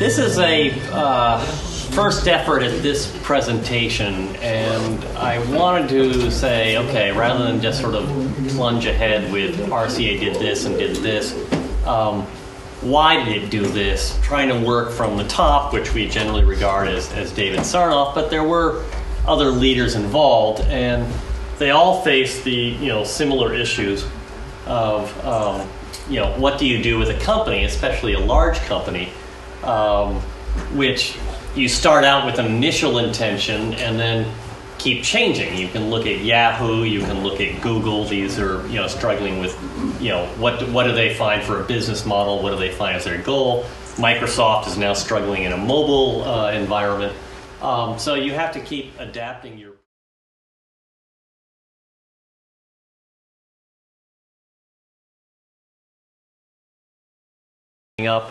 This is a first effort at this presentation, and I wanted to say, okay, rather than just sort of plunge ahead with RCA did this and did this, why did it do this? Trying to work from the top, which we generally regard as David Sarnoff, but there were other leaders involved, and they all faced the similar issues of what do you do with a company, especially a large company, which you start out with an initial intention and then keep changing. You can look at Yahoo, you can look at Google. These are struggling with what do they find for a business model, what do they find as their goal. Microsoft is now struggling in a mobile environment. So you have to keep adapting your up,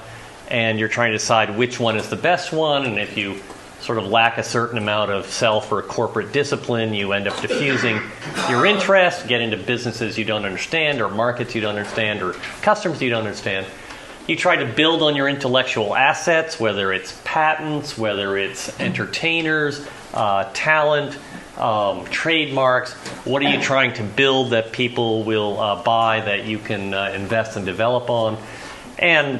and you're trying to decide which one is the best one, and if you sort of lack a certain amount of self or corporate discipline, you end up diffusing your interest, get into businesses you don't understand, or markets you don't understand, or customers you don't understand. You try to build on your intellectual assets, whether it's patents, whether it's entertainers, talent, trademarks. What are you trying to build that people will buy, that you can invest and develop on? And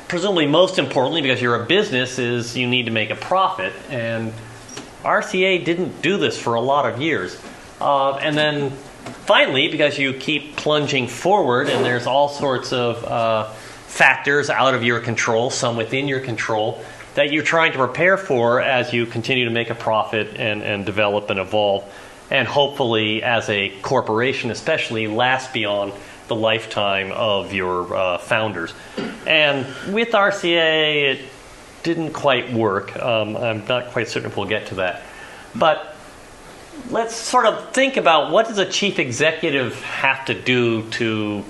presumably most importantly, because you're a business, is you need to make a profit. And RCA didn't do this for a lot of years. And then finally, because you keep plunging forward and there's all sorts of factors out of your control, some within your control, that you're trying to prepare for as you continue to make a profit and develop and evolve. And hopefully, as a corporation especially, last beyond the lifetime of your founders. And with RCA, it didn't quite work. I'm not quite certain if we'll get to that. But let's sort of think about, what does a chief executive have to do to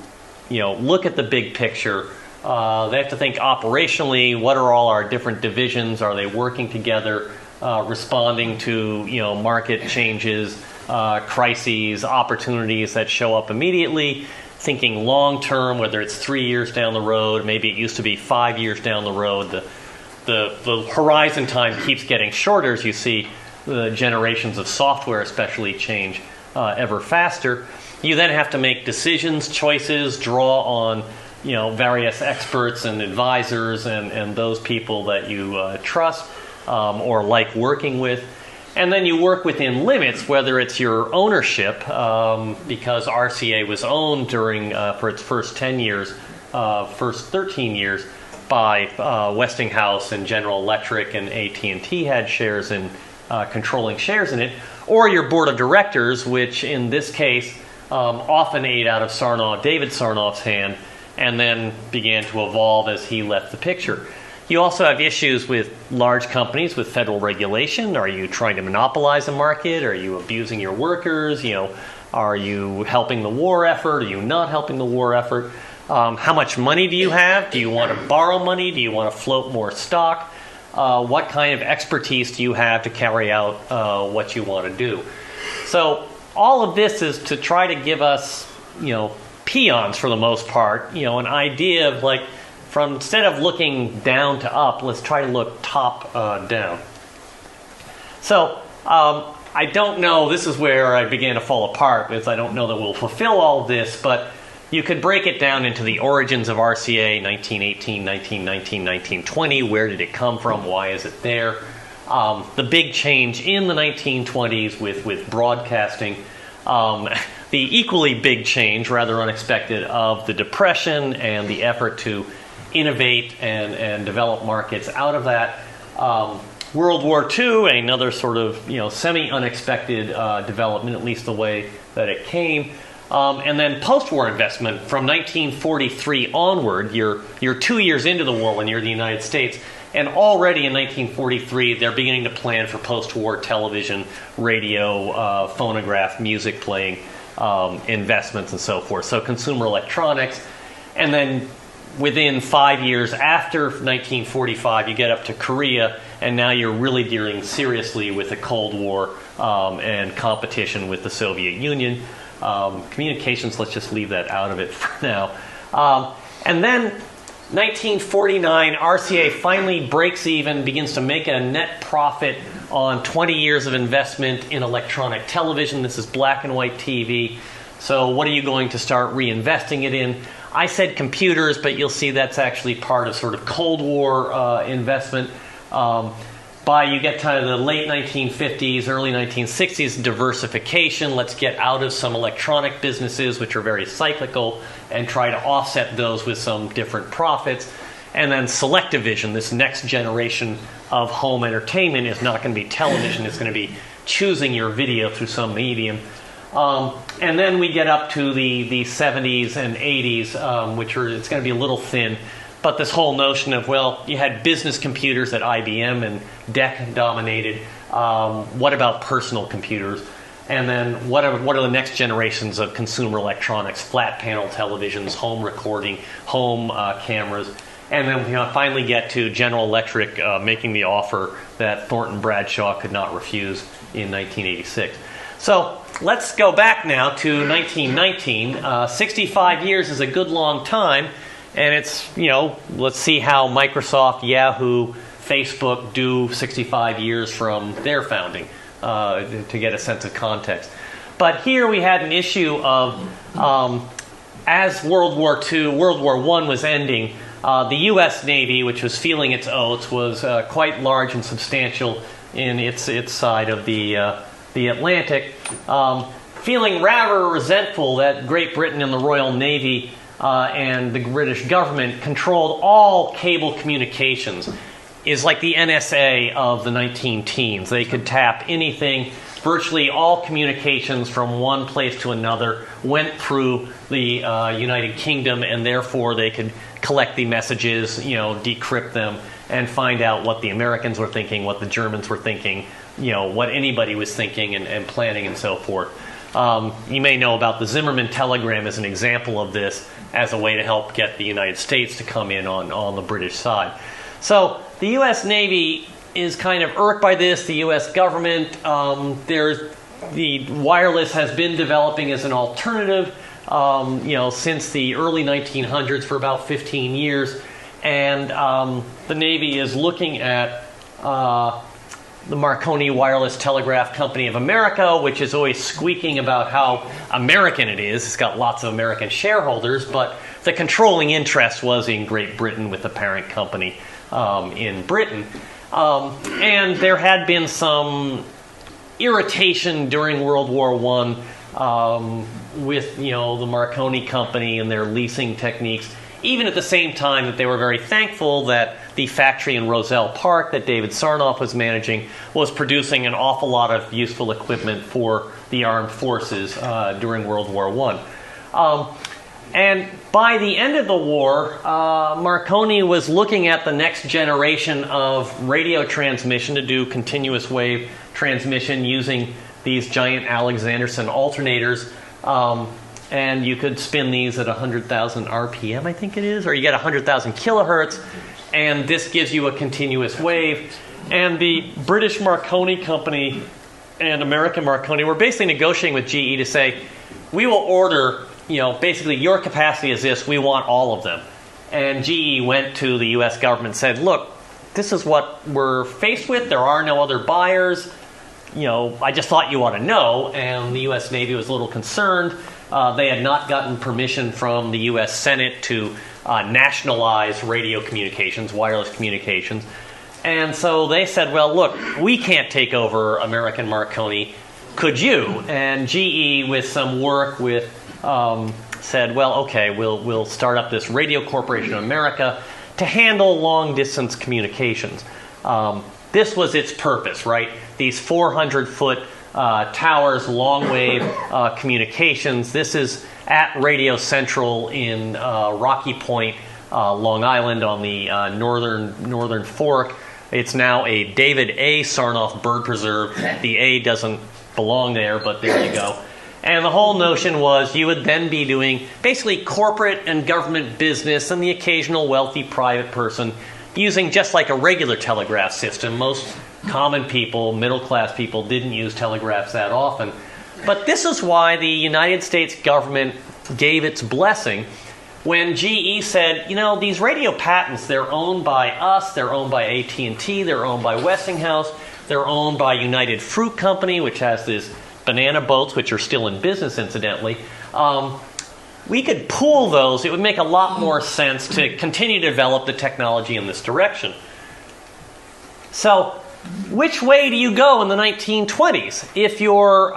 look at the big picture? They have to think operationally. What are all our different divisions? Are they working together, responding to market changes, crises, opportunities that show up immediately? Thinking long term, whether it's 3 years down the road, maybe it used to be 5 years down the road. The horizon time keeps getting shorter as you see the generations of software especially change ever faster. You then have to make decisions, choices, draw on various experts and advisors and those people that you trust or like working with. And then you work within limits, whether it's your ownership, because RCA was owned for its first 10 years, first 13 years, by Westinghouse and General Electric, and AT&T had shares in, controlling shares in it, or your board of directors, which in this case often ate out of David Sarnoff's hand, and then began to evolve as he left the picture. You also have issues with large companies with federal regulation. Are you trying to monopolize a market? Are you abusing your workers? Are you helping the war effort? Are you not helping the war effort? How much money do you have? Do you want to borrow money? Do you want to float more stock? What kind of expertise do you have to carry out what you want to do? So all of this is to try to give us, peons for the most part, an idea of from instead of looking down to up, let's try to look top down. So I don't know, this is where I began to fall apart, because I don't know that we'll fulfill all this, but you could break it down into the origins of RCA, 1918, 1919, 1920. Where did it come from? Why is it there? The big change in the 1920s with broadcasting. The equally big change, rather unexpected, of the Depression and the effort to innovate and develop markets out of that. World War II, another sort of semi-unexpected development, at least the way that it came. And then post-war investment from 1943 onward. You're 2 years into the war when you're the United States, and already in 1943 they're beginning to plan for post-war television, radio, phonograph, music playing investments and so forth. So consumer electronics. And then within 5 years after 1945, you get up to Korea, and now you're really dealing seriously with the Cold War and competition with the Soviet Union. Communications, let's just leave that out of it for now. And then 1949, RCA finally breaks even, begins to make a net profit on 20 years of investment in electronic television. This is black and white TV. So what are you going to start reinvesting it in? I said computers, but you'll see that's actually part of sort of Cold War investment. By you get to the late 1950s, early 1960s, diversification. Let's get out of some electronic businesses, which are very cyclical, and try to offset those with some different profits. And then Selectavision, this next generation of home entertainment, is not going to be television. It's going to be choosing your video through some medium. And then we get up to the 70s and 80s, which it's going to be a little thin. But this whole notion of, well, you had business computers that IBM and DEC dominated. What about personal computers? And then what are the next generations of consumer electronics? Flat panel televisions, home recording, home cameras. And then we finally get to General Electric making the offer that Thornton Bradshaw could not refuse in 1986. So let's go back now to 1919. 65 years is a good long time. And it's, let's see how Microsoft, Yahoo, Facebook do 65 years from their founding to get a sense of context. But here we had an issue of, as World War I was ending, the U.S. Navy, which was feeling its oats, was quite large and substantial in its side of the Atlantic, feeling rather resentful that Great Britain and the Royal Navy and the British government controlled all cable communications. Is like the NSA of the 19-teens. They could tap anything. Virtually all communications from one place to another went through the United Kingdom, and therefore they could collect the messages, decrypt them, and find out what the Americans were thinking, what the Germans were thinking, what anybody was thinking and planning and so forth. You may know about the Zimmerman telegram as an example of this, as a way to help get the United States to come in on the British side. So the U.S. Navy is kind of irked by this. The U.S. government, the wireless has been developing as an alternative, since the early 1900s for about 15 years, and the Navy is looking at the Marconi Wireless Telegraph Company of America, which is always squeaking about how American it is. It's got lots of American shareholders, but the controlling interest was in Great Britain with the parent company in Britain. And there had been some irritation during World War I with the Marconi Company and their leasing techniques, even at the same time that they were very thankful that the factory in Roselle Park that David Sarnoff was managing was producing an awful lot of useful equipment for the armed forces during World War I. And by the end of the war, Marconi was looking at the next generation of radio transmission to do continuous wave transmission using these giant Alexanderson alternators. And you could spin these at 100,000 RPM, I think it is, or you get 100,000 kilohertz, and this gives you a continuous wave. And the British Marconi Company and American Marconi were basically negotiating with GE to say, we will order, basically your capacity is this, we want all of them. And GE went to the U.S. government and said, look, this is what we're faced with, there are no other buyers, I just thought you ought to know. And the U.S. Navy was a little concerned. They had not gotten permission from the U.S. Senate to nationalize radio communications, wireless communications. And so they said, well, look, we can't take over American Marconi. Could you? And GE, with some work said, well, okay, we'll start up this Radio Corporation of America to handle long-distance communications. This was its purpose, right? These 400-foot towers, long-wave communications. This is at Radio Central in Rocky Point, Long Island, on the northern fork. It's now a David A. Sarnoff bird preserve. The A doesn't belong there, but there you go. And the whole notion was you would then be doing basically corporate and government business and the occasional wealthy private person using just like a regular telegraph system. Most common people, middle-class people, didn't use telegraphs that often. But this is why the United States government gave its blessing when GE said, these radio patents, they're owned by us, they're owned by AT&T, they're owned by Westinghouse, they're owned by United Fruit Company, which has these banana boats, which are still in business, incidentally. We could pool those. It would make a lot more sense to continue to develop the technology in this direction. So, which way do you go in the 1920s? If you're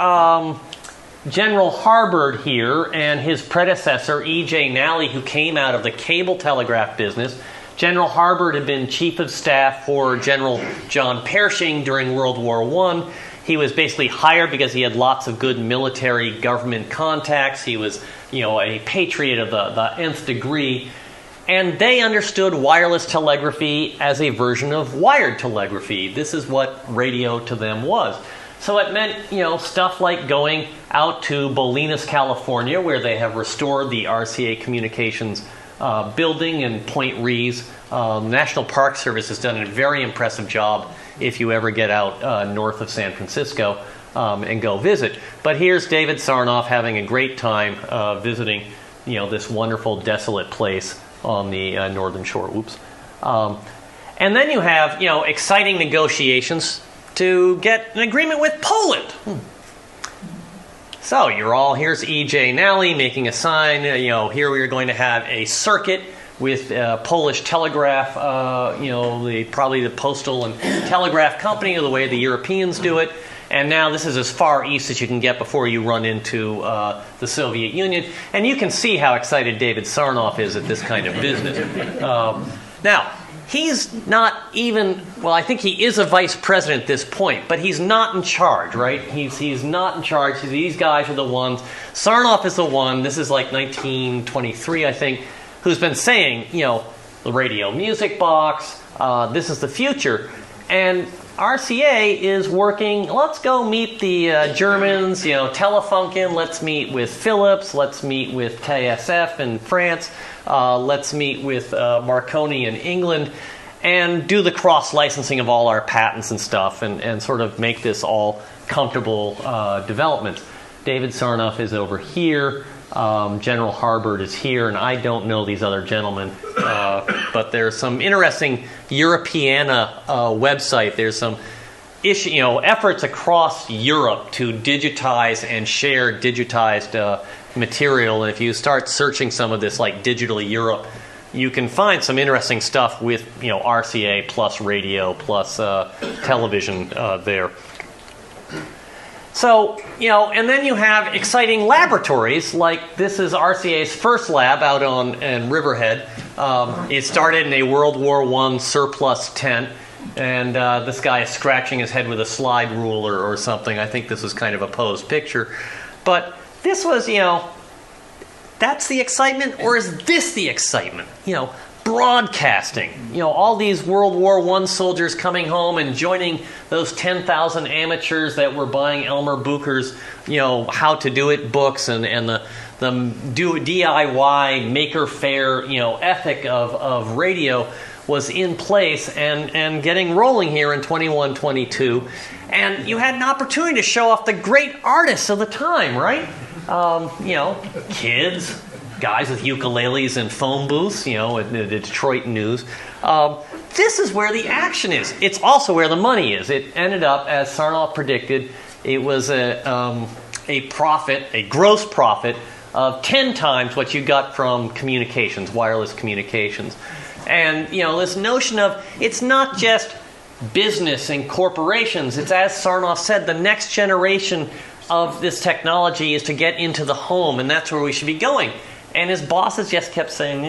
General Harbord here and his predecessor, E.J. Nally, who came out of the cable telegraph business. General Harbord had been chief of staff for General John Pershing during World War I. He was basically hired because he had lots of good military government contacts. He was, a patriot of the nth degree. And they understood wireless telegraphy as a version of wired telegraphy. This is what radio to them was. So it meant, stuff like going out to Bolinas, California, where they have restored the RCA Communications building in Point Reyes. National Park Service has done a very impressive job if you ever get out north of San Francisco and go visit. But here's David Sarnoff having a great time visiting, this wonderful, desolate place on the northern shore. Oops. And then you have, exciting negotiations to get an agreement with Poland. So here's E.J. Nally making a sign. Here we are going to have a circuit with Polish telegraph, probably the postal and telegraph company, the way the Europeans do it. And now this is as far east as you can get before you run into the Soviet Union. And you can see how excited David Sarnoff is at this kind of business. Now, he's not even, I think he is a vice president at this point, but he's not in charge, right? He's not in charge. These guys are the ones. Sarnoff is the one, this is like 1923, I think, who's been saying, the radio music box, this is the future. And RCA is working, let's go meet the Germans, Telefunken, let's meet with Philips, let's meet with KSF in France, let's meet with Marconi in England, and do the cross-licensing of all our patents and stuff, and sort of make this all comfortable development. David Sarnoff is over here. General Harbord is here, and I don't know these other gentlemen, but there's some interesting Europeana website. There's some efforts across Europe to digitize and share digitized material. And if you start searching some of this, like Digital Europe, you can find some interesting stuff with RCA plus radio plus television there. So, and then you have exciting laboratories, like this is RCA's first lab out in Riverhead. It started in a World War I surplus tent, and this guy is scratching his head with a slide ruler or something. I think this was kind of a posed picture. But this was, that's the excitement, or is this the excitement? Broadcasting. All these World War I soldiers coming home and joining those 10,000 amateurs that were buying Elmer Bucher's, how to do it books and the DIY maker faire, ethic of radio was in place and getting rolling here in 21, 22. And you had an opportunity to show off the great artists of the time, right? Kids, guys with ukuleles and phone booths, at the Detroit News. This is where the action is. It's also where the money is. It ended up, as Sarnoff predicted, it was a gross profit of 10 times what you got from communications, wireless communications. And, this notion of it's not just business and corporations. It's, as Sarnoff said, the next generation of this technology is to get into the home, and that's where we should be going. And his bosses just kept saying, nah.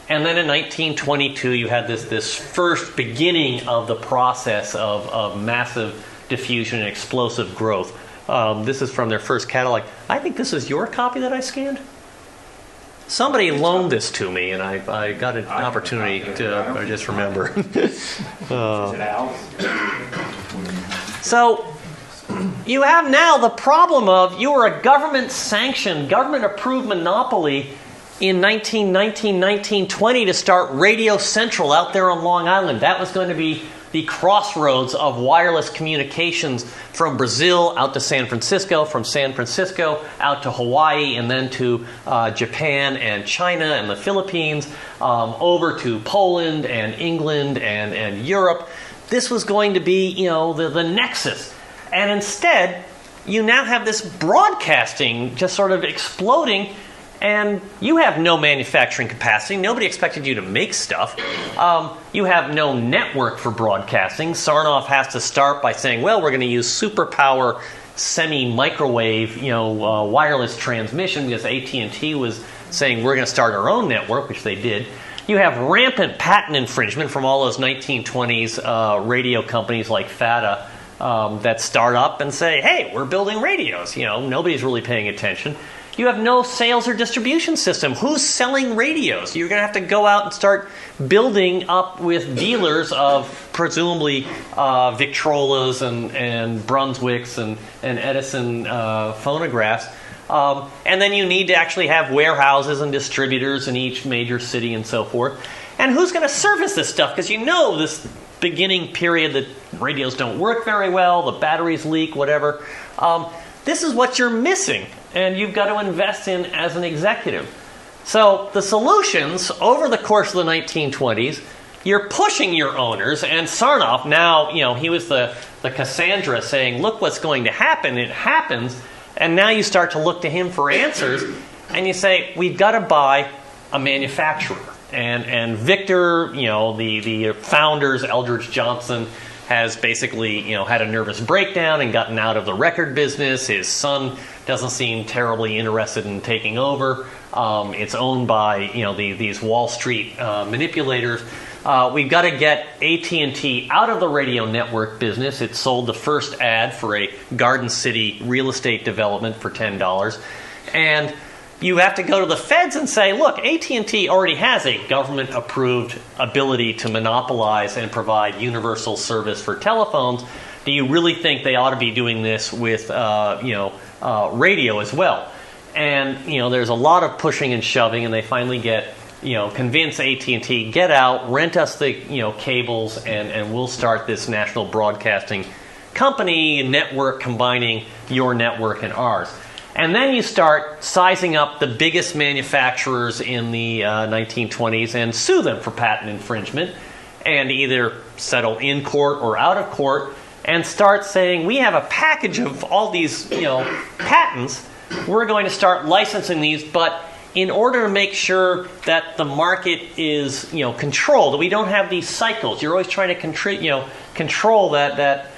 And then in 1922, you had this first beginning of the process of massive diffusion and explosive growth. This is from their first catalog. I think this is your copy that I scanned. Somebody loaned this to me, and I got an opportunity to I just remember. So you have now the problem of you were a government-sanctioned, government-approved monopoly in 1919, 1920 to start Radio Central out there on Long Island. That was going to be the crossroads of wireless communications from Brazil out to San Francisco, from San Francisco out to Hawaii, and then to Japan and China and the Philippines, over to Poland and England and Europe. This was going to be, the nexus. And instead, you now have this broadcasting just sort of exploding, and you have no manufacturing capacity. Nobody expected you to make stuff. You have no network for broadcasting. Sarnoff has to start by saying, well, we're going to use superpower semi-microwave, wireless transmission, because AT&T was saying we're going to start our own network, which they did. You have rampant patent infringement from all those 1920s radio companies like FATA that start up and say, hey, we're building radios. Nobody's really paying attention. You have no sales or distribution system. Who's selling radios? You're going to have to go out and start building up with dealers of presumably Victrolas and Brunswicks and Edison phonographs. And then you need to actually have warehouses and distributors in each major city and so forth. And who's going to service this stuff? Because this beginning period that radios don't work very well, the batteries leak, whatever. This is what you're missing, and you've got to invest in as an executive. So the solutions over the course of the 1920s, you're pushing your owners, and Sarnoff now, he was the Cassandra saying, look what's going to happen, it happens, and now you start to look to him for answers, and you say, we've got to buy a manufacturer. And Victor, the founders, Eldridge Johnson, has basically, had a nervous breakdown and gotten out of the record business. His son doesn't seem terribly interested in taking over. It's owned by, these Wall Street manipulators. We've got to get AT&T out of the radio network business. It sold the first ad for a Garden City real estate development for $10. And you have to go to the feds and say, look, AT&T already has a government-approved ability to monopolize and provide universal service for telephones. Do you really think they ought to be doing this with, radio as well? And, there's a lot of pushing and shoving, and they finally get, convince AT&T, get out, rent us the, cables, and we'll start this national broadcasting company network combining your network and ours. And then you start sizing up the biggest manufacturers in the 1920s and sue them for patent infringement, and either settle in court or out of court and start saying, we have a package of all these patents. We're going to start licensing these, but in order to make sure that the market is controlled, that we don't have these cycles. You're always trying to control that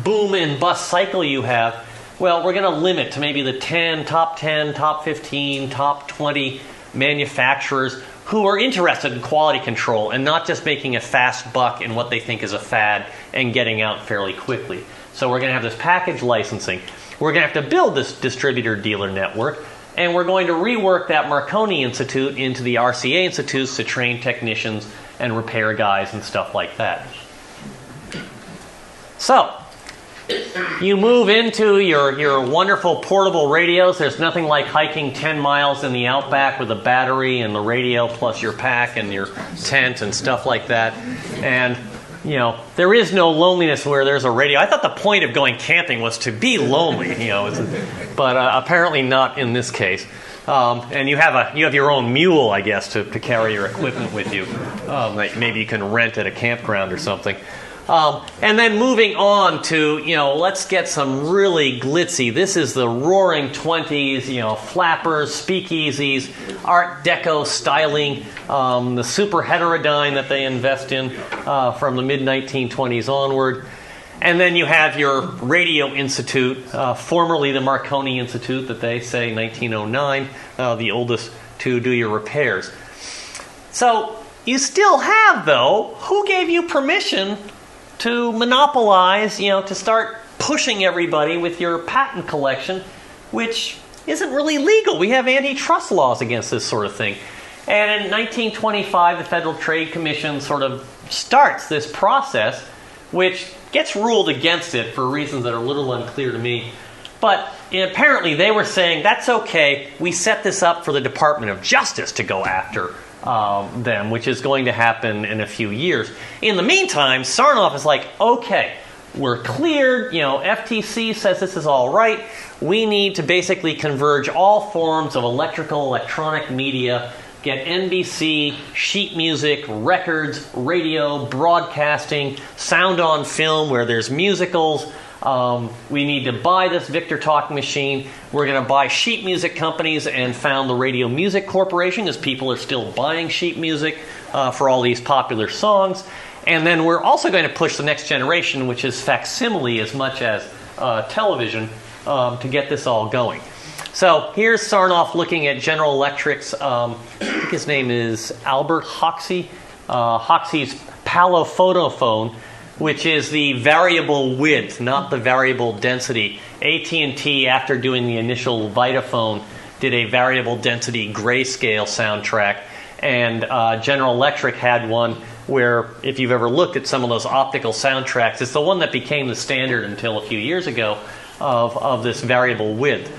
boom and bust cycle you have. Well, we're going to limit to maybe the top 10, top 15, top 20 manufacturers who are interested in quality control and not just making a fast buck in what they think is a fad and getting out fairly quickly. So we're going to have this package licensing. We're going to have to build this distributor-dealer network, and we're going to rework that Marconi Institute into the RCA institutes to train technicians and repair guys and stuff like that. So you move into your wonderful portable radios. There's nothing like hiking 10 miles in the outback with a battery and the radio plus your pack and your tent and stuff like that. And, there is no loneliness where there's a radio. I thought the point of going camping was to be lonely, but apparently not in this case. And you have your own mule, I guess, to carry your equipment with you. Like maybe you can rent at a campground or something. And then moving on to, let's get some really glitzy. This is the roaring 20s, flappers, speakeasies, Art Deco styling, the super heterodyne that they invest in from the mid-1920s onward. And then you have your Radio Institute, formerly the Marconi Institute, that they say 1909, the oldest to do your repairs. So you still have, though, who gave you permission to monopolize, to start pushing everybody with your patent collection, which isn't really legal. We have antitrust laws against this sort of thing. And in 1925, the Federal Trade Commission sort of starts this process, which gets ruled against it for reasons that are a little unclear to me. But apparently they were saying, that's okay, we set this up for the Department of Justice to go after them, which is going to happen in a few years. In the meantime, Sarnoff is like, okay, we're cleared, FTC says this is all right. We need to basically converge all forms of electronic media, get NBC, sheet music, records, radio, broadcasting, sound on film where there's musicals. We need to buy this Victor talking machine. We're going to buy sheet music companies and found the Radio Music Corporation, because people are still buying sheet music for all these popular songs. And then we're also going to push the next generation, which is facsimile as much as television, to get this all going. So here's Sarnoff looking at General Electric's, I think his name is Albert Hoxie, Hoxie's Palophotophone, which is the variable width, not the variable density. AT&T, after doing the initial Vitaphone, did a variable density grayscale soundtrack, and General Electric had one where, if you've ever looked at some of those optical soundtracks, it's the one that became the standard until a few years ago of this variable width.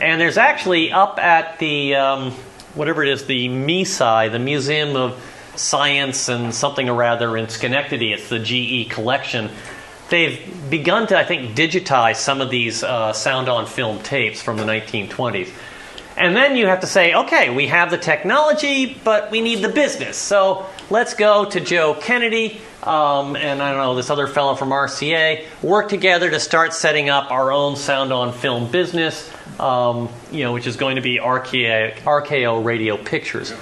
And there's actually up at the, whatever it is, the MISI, the Museum of Science and something or rather in Schenectady, it's the GE collection. They've begun to, I think, digitize some of these sound on film tapes from the 1920s. And then you have to say, okay, we have the technology, but we need the business. So let's go to Joe Kennedy and I don't know, this other fellow from RCA, work together to start setting up our own sound on film business, which is going to be RKO Radio Pictures.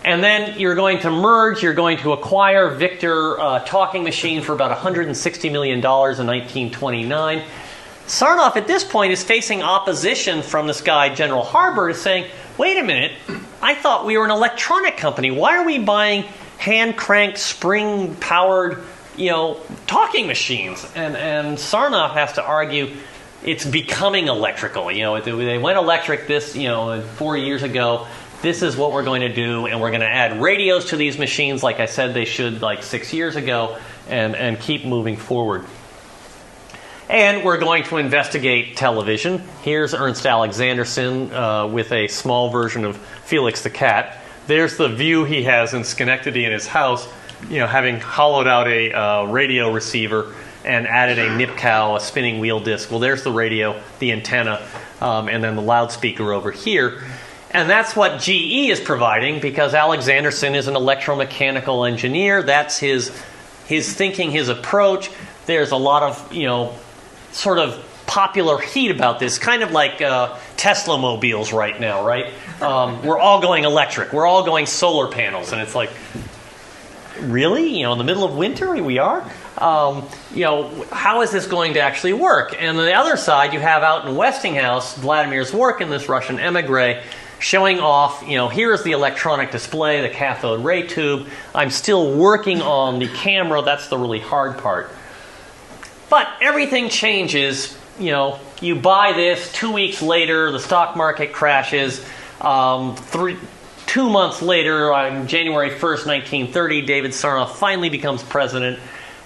And then you're going to merge, you're going to acquire Victor Talking Machine for about $160 million in 1929. Sarnoff at this point is facing opposition from this guy, General Harbert, is saying, wait a minute, I thought we were an electronic company. Why are we buying hand-cranked, spring-powered, talking machines? And Sarnoff has to argue it's becoming electrical. They went electric 4 years ago. This is what we're going to do, and we're going to add radios to these machines like I said they should 6 years ago, and keep moving forward. And we're going to investigate television. Here's Ernst Alexanderson with a small version of Felix the Cat. There's the view he has in Schenectady in his house, having hollowed out a radio receiver and added a nipcow, a spinning wheel disc. Well, there's the radio, the antenna, and then the loudspeaker over here. And that's what GE is providing, because Alexanderson is an electromechanical engineer. That's his thinking, his approach. There's a lot of, sort of popular heat about this, kind of like Tesla mobiles right now, right? We're all going electric. We're all going solar panels. And it's like, really? In the middle of winter we are? How is this going to actually work? And on the other side, you have out in Westinghouse, Vladimir's work in this Russian emigre, showing off, here's the electronic display, the cathode ray tube. I'm still working on the camera. That's the really hard part. But everything changes. You buy this, 2 weeks later, the stock market crashes. 2 months later, on January 1st, 1930, David Sarnoff finally becomes president.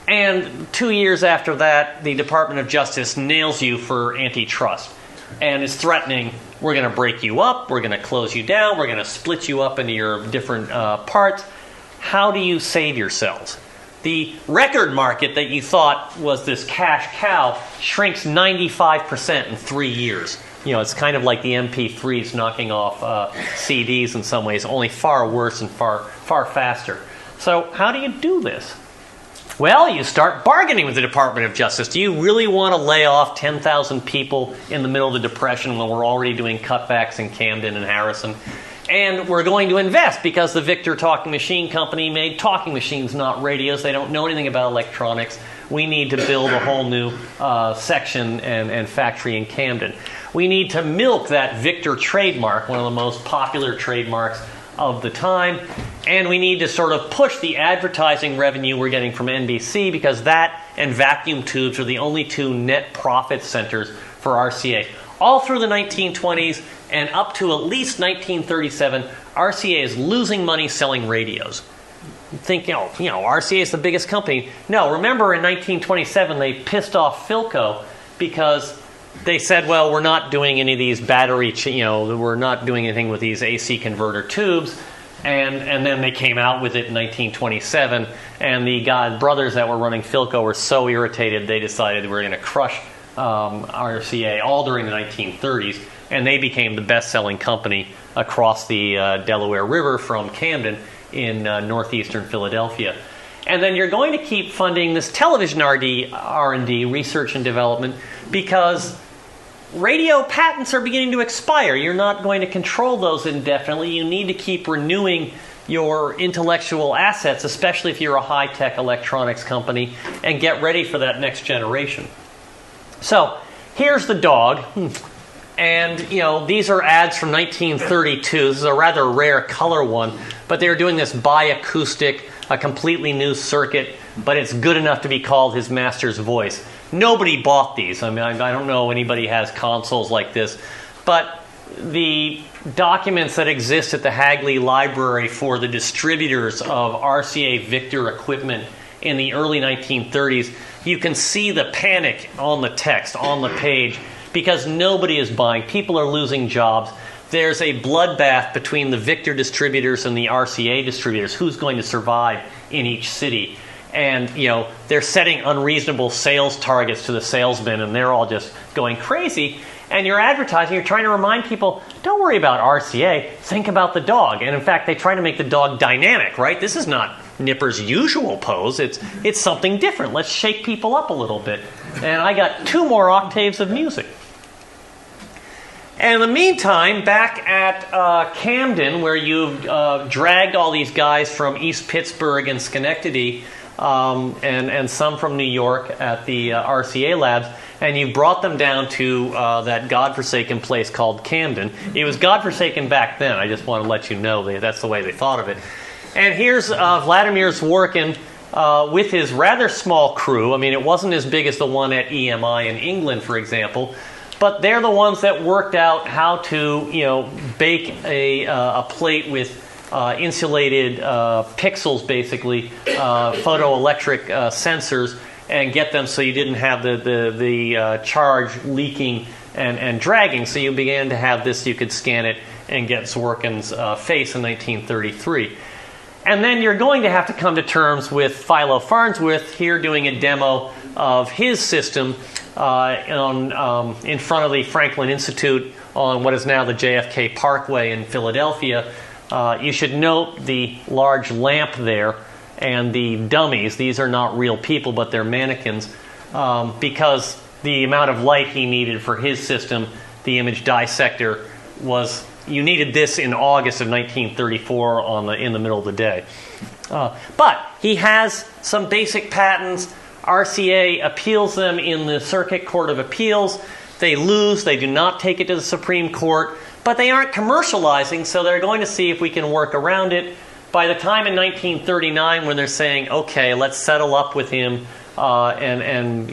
And 2 years after that, the Department of Justice nails you for antitrust and is threatening, we're going to break you up, we're going to close you down, we're going to split you up into your different parts. How do you save yourselves? The record market that you thought was this cash cow shrinks 95% in 3 years. It's kind of like the MP3s knocking off CDs in some ways, only far worse and far faster. So how do you do this? Well, you start bargaining with the Department of Justice. Do you really want to lay off 10,000 people in the middle of the Depression when we're already doing cutbacks in Camden and Harrison? And we're going to invest because the Victor Talking Machine Company made talking machines, not radios. They don't know anything about electronics. We need to build a whole new section and factory in Camden. We need to milk that Victor trademark, one of the most popular trademarks of the time. And we need to sort of push the advertising revenue we're getting from NBC, because that and vacuum tubes are the only two net profit centers for RCA. All through the 1920s and up to at least 1937, RCA is losing money selling radios. You think, RCA is the biggest company. No, remember in 1927 they pissed off Philco because they said, well, we're not doing any of these battery, we're not doing anything with these AC converter tubes. And then they came out with it in 1927, and the brothers that were running Philco were so irritated they decided they were going to crush RCA all during the 1930s, and they became the best-selling company across the Delaware River from Camden in northeastern Philadelphia. And then you're going to keep funding this television R&D, research and development, because radio patents are beginning to expire. You're not going to control those indefinitely. You need to keep renewing your intellectual assets, especially if you're a high-tech electronics company, and get ready for that next generation. So here's the dog. And, these are ads from 1932. This is a rather rare color one, but they were doing this biacoustic, a completely new circuit, but it's good enough to be called his master's voice. Nobody bought these. I mean, I don't know anybody has consoles like this, but the documents that exist at the Hagley Library for the distributors of RCA Victor equipment in the early 1930s, you can see the panic on the text, on the page, because nobody is buying. People are losing jobs. There's a bloodbath between the Victor distributors and the RCA distributors. Who's going to survive in each city? And, they're setting unreasonable sales targets to the salesmen, and they're all just going crazy. And you're advertising, you're trying to remind people, don't worry about RCA, think about the dog. And in fact, they try to make the dog dynamic, right? This is not Nipper's usual pose. It's something different. Let's shake people up a little bit. And I got 2 more octaves of music. And in the meantime, back at Camden, where you've dragged all these guys from East Pittsburgh and Schenectady, and some from New York at the RCA labs, and you brought them down to that godforsaken place called Camden. It was godforsaken back then. I just want to let you know that's the way they thought of it. And here's Vladimir Zworykin with his rather small crew. I mean, it wasn't as big as the one at EMI in England, for example, but they're the ones that worked out how to, bake a plate with insulated pixels, basically, photoelectric sensors, and get them so you didn't have the charge leaking and dragging. So you began to have this, you could scan it and get Zworykin's face in 1933. And then you're going to have to come to terms with Philo Farnsworth here doing a demo of his system in front of the Franklin Institute on what is now the JFK Parkway in Philadelphia. You should note the large lamp there and the dummies. These are not real people, but they're mannequins, because the amount of light he needed for his system, the image dissector, you needed this in August of 1934 in the middle of the day. But he has some basic patents. RCA appeals them in the Circuit Court of Appeals. They lose. They do not take it to the Supreme Court. But they aren't commercializing, so they're going to see if we can work around it. By the time in 1939, when they're saying, okay, let's settle up with him and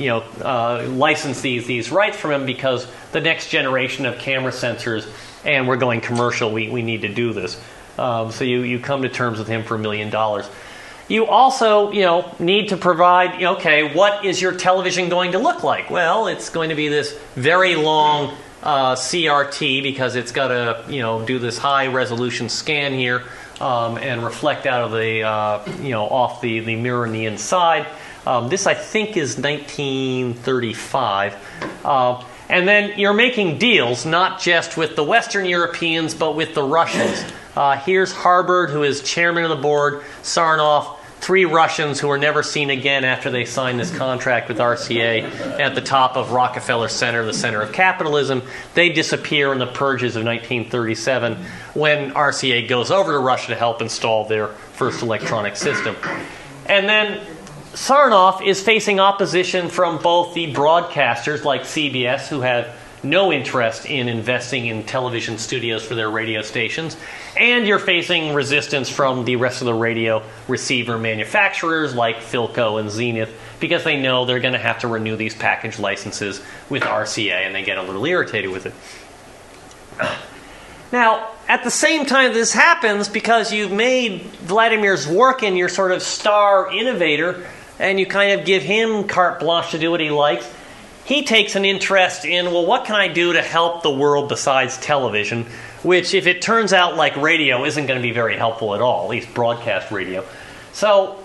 license these rights from him, because the next generation of camera sensors, and we're going commercial, we need to do this. So you come to terms with him for $1 million. You also, need to provide, okay, what is your television going to look like? Well, it's going to be this very long CRT, because it's got to, do this high resolution scan here and reflect out of the, off the mirror in the inside. This, I think, is 1935. And then you're making deals, not just with the Western Europeans, but with the Russians. Here's Harbord, who is chairman of the board, Sarnoff, 3 Russians who were never seen again after they signed this contract with RCA at the top of Rockefeller Center, the center of capitalism. They disappear in the purges of 1937 when RCA goes over to Russia to help install their first electronic system. And then Sarnoff is facing opposition from both the broadcasters like CBS, who have no interest in investing in television studios for their radio stations, and you're facing resistance from the rest of the radio receiver manufacturers like Philco and Zenith, because they know they're going to have to renew these package licenses with RCA, and they get a little irritated with it. Now, at the same time this happens, because you've made Vladimir Zworykin your sort of star innovator, and you kind of give him carte blanche to do what he likes, he takes an interest in, well, what can I do to help the world besides television, which, if it turns out like radio, isn't going to be very helpful at all, at least broadcast radio. So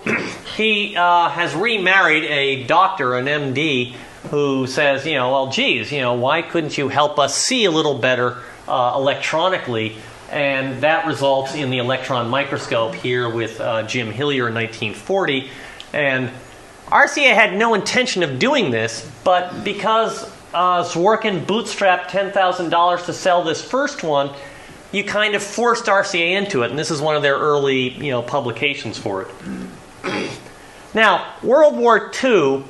he has remarried a doctor, an MD, who says, well, geez, why couldn't you help us see a little better electronically? And that results in the electron microscope here with Jim Hillier in 1940. And RCA had no intention of doing this, but because Zworykin bootstrapped $10,000 to sell this first one, you kind of forced RCA into it, and this is one of their early publications for it. Now, World War II,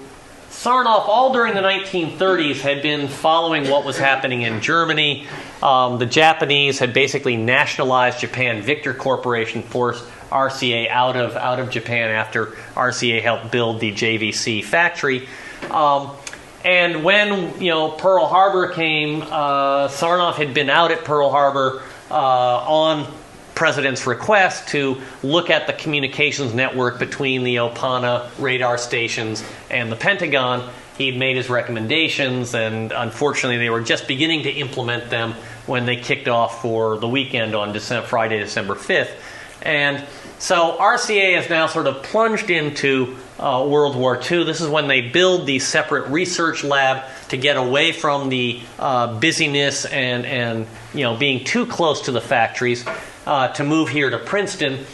Sarnoff, all during the 1930s, had been following what was happening in Germany. The Japanese had basically nationalized Japan. Victor Corporation forced RCA out of Japan after RCA helped build the JVC factory. And when Pearl Harbor came, Sarnoff had been out at Pearl Harbor on President's request to look at the communications network between the Opana radar stations and the Pentagon. He'd made his recommendations, and unfortunately they were just beginning to implement them when they kicked off for the weekend on Friday, December 5th. And so RCA is now sort of plunged into World War II. This is when they build the separate research lab to get away from the busyness and being too close to the factories, to move here to Princeton.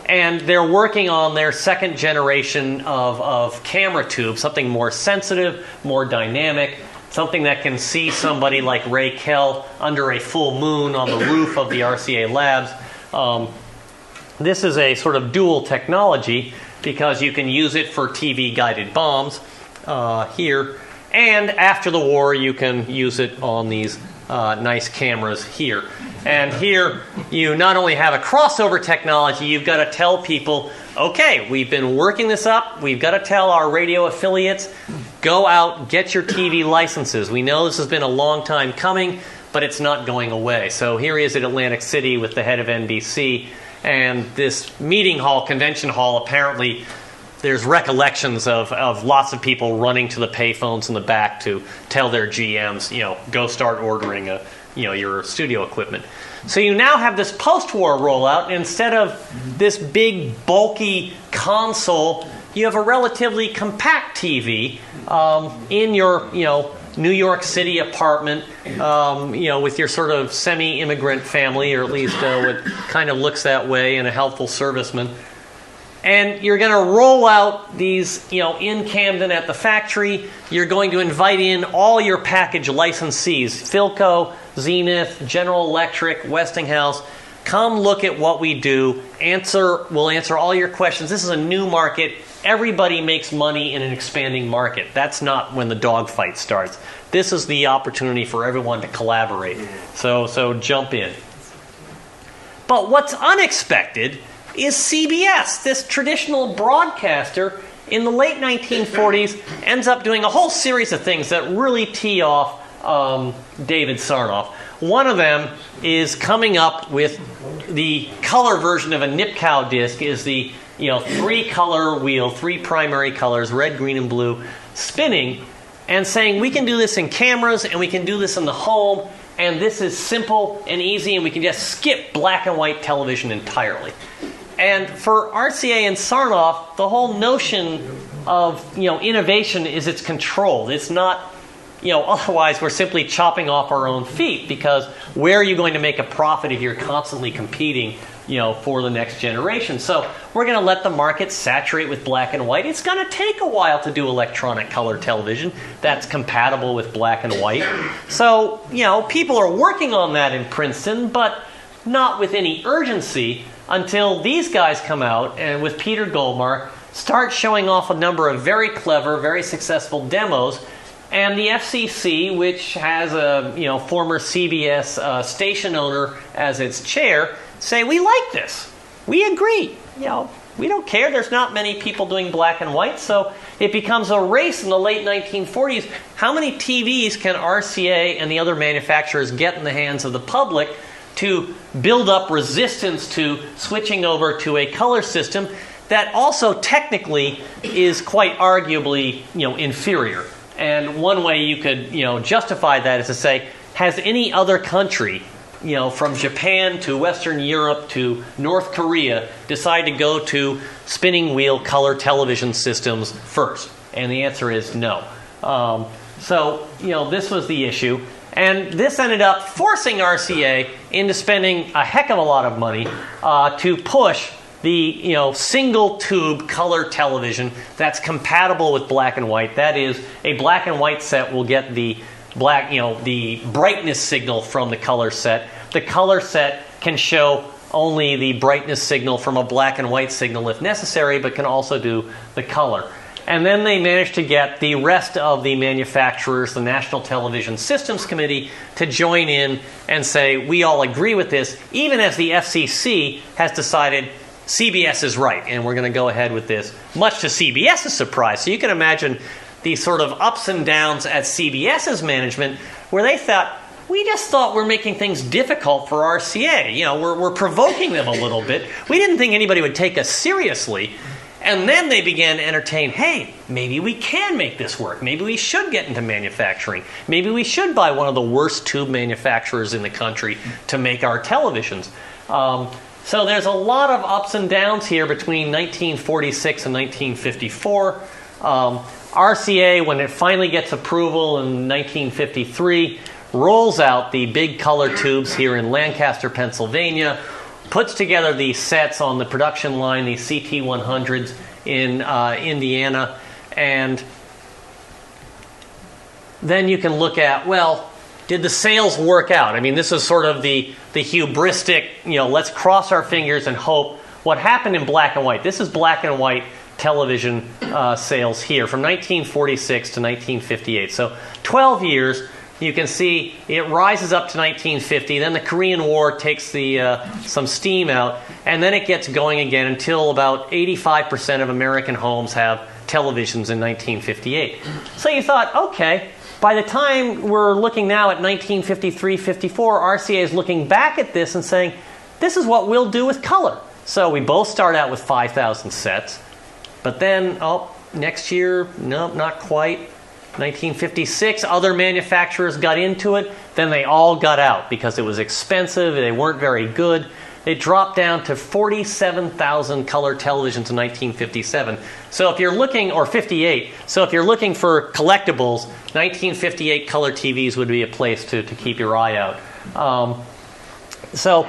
And they're working on their second generation of camera tubes, something more sensitive, more dynamic, something that can see somebody like Ray Kell under a full moon on the roof of the RCA labs. This is a sort of dual technology because you can use it for TV-guided bombs here, and after the war you can use it on these nice cameras here. And here you not only have a crossover technology, you've got to tell people, okay, we've been working this up, we've got to tell our radio affiliates, go out, get your TV licenses. We know this has been a long time coming, but it's not going away. So here he is at Atlantic City with the head of NBC, and this meeting hall, convention hall, apparently there's recollections of lots of people running to the payphones in the back to tell their GMs, go start ordering your studio equipment. So you now have this post-war rollout. Instead of this big, bulky console, you have a relatively compact TV in your, New York City apartment, with your sort of semi-immigrant family, or at least what kind of looks that way, and a helpful serviceman. And you're going to roll out these, in Camden at the factory. You're going to invite in all your package licensees, Philco, Zenith, General Electric, Westinghouse. Come look at what we do. We'll answer all your questions. This is a new market. Everybody makes money in an expanding market. That's not when the dogfight starts. This is the opportunity for everyone to collaborate. So jump in. But what's unexpected is CBS, this traditional broadcaster, in the late 1940s, ends up doing a whole series of things that really tee off David Sarnoff. One of them is coming up with the color version of a Nipkow disc, is the three-color wheel, three primary colors, red, green, and blue, spinning, and saying we can do this in cameras and we can do this in the home, and this is simple and easy, and we can just skip black and white television entirely. And for RCA and Sarnoff, the whole notion of innovation is it's controlled. It's not, otherwise we're simply chopping off our own feet, because where are you going to make a profit if you're constantly competing for the next generation? So we're going to let the market saturate with black and white. It's going to take a while to do electronic color television that's compatible with black and white. So, people are working on that in Princeton, but not with any urgency, until these guys come out and, with Peter Goldmark, start showing off a number of very clever, very successful demos. And the FCC, which has a former CBS station owner as its chair, say, we like this. We agree. We don't care. There's not many people doing black and white. So it becomes a race in the late 1940s. How many TVs can RCA and the other manufacturers get in the hands of the public to build up resistance to switching over to a color system that also technically is quite arguably inferior? And one way you could, justify that is to say, has any other country, from Japan to Western Europe to North Korea, decided to go to spinning wheel color television systems first? And the answer is no. So, this was the issue. And this ended up forcing RCA into spending a heck of a lot of money to push the single tube color television that's compatible with black and white. That is, a black and white set will get the the brightness signal from the color set. The color set can show only the brightness signal from a black and white signal if necessary, but can also do the color. And then they managed to get the rest of the manufacturers, the National Television Systems Committee, to join in and say, we all agree with this, even as the FCC has decided CBS is right, and we're going to go ahead with this, much to CBS's surprise. So you can imagine the sort of ups and downs at CBS's management, where they thought, we just thought we're making things difficult for RCA. We're provoking them a little bit. We didn't think anybody would take us seriously. And then they began to entertain, hey, maybe we can make this work. Maybe we should get into manufacturing. Maybe we should buy one of the worst tube manufacturers in the country to make our televisions. So there's a lot of ups and downs here between 1946 and 1954. RCA, when it finally gets approval in 1953, rolls out the big color tubes here in Lancaster, Pennsylvania, puts together these sets on the production line, these CT100s in Indiana, and then you can look at, well, did the sales work out? I mean, this is sort of the hubristic, let's cross our fingers and hope. What happened in black and white? This is black and white television sales here from 1946 to 1958. So 12 years. You can see it rises up to 1950. Then the Korean War takes some steam out, and then it gets going again until about 85% of American homes have televisions in 1958. So you thought, okay, by the time we're looking now at 1953, 54, RCA is looking back at this and saying, this is what we'll do with color. So we both start out with 5,000 sets, but then, next year, nope, not quite. 1956, other manufacturers got into it. Then they all got out because it was expensive. They weren't very good. It dropped down to 47,000 color televisions in 1957. So if you're looking, or 58, so if you're looking for collectibles, 1958 color TVs would be a place to keep your eye out. So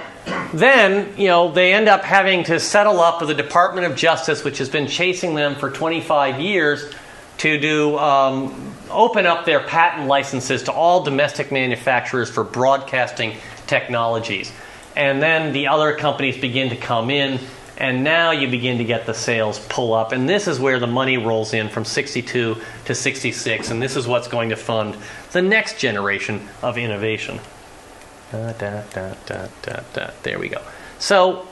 then, they end up having to settle up with the Department of Justice, which has been chasing them for 25 years, to do open up their patent licenses to all domestic manufacturers for broadcasting technologies. And then the other companies begin to come in, and now you begin to get the sales pull up. And this is where the money rolls in from 62 to 66, and this is what's going to fund the next generation of innovation. There we go. So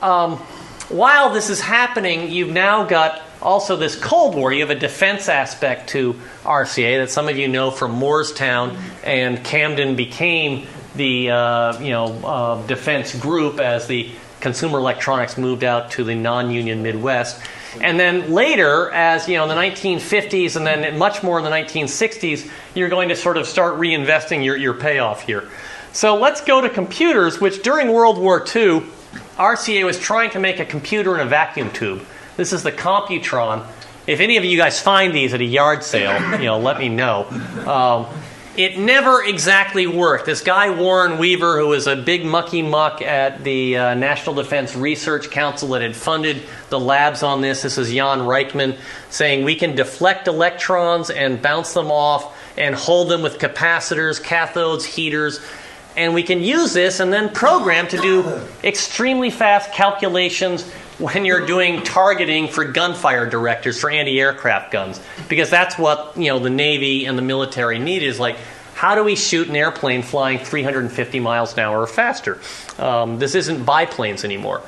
while this is happening, you've now got also this Cold War. You have a defense aspect to RCA that some of you know from Moorestown, and Camden became the defense group as the consumer electronics moved out to the non-union Midwest. And then later, as in the 1950s and then much more in the 1960s, you're going to sort of start reinvesting your payoff here. So let's go to computers, which during World War II, RCA was trying to make a computer in a vacuum tube. This is the Computron. If any of you guys find these at a yard sale, let me know. It never exactly worked. This guy, Warren Weaver, who was a big mucky-muck at the National Defense Research Council that had funded the labs on this. This is Jan Reichman saying we can deflect electrons and bounce them off and hold them with capacitors, cathodes, heaters. And we can use this and then program to do extremely fast calculations when you're doing targeting for gunfire directors for anti-aircraft guns. Because that's what the Navy and the military need, is like, how do we shoot an airplane flying 350 miles an hour or faster? This isn't biplanes anymore.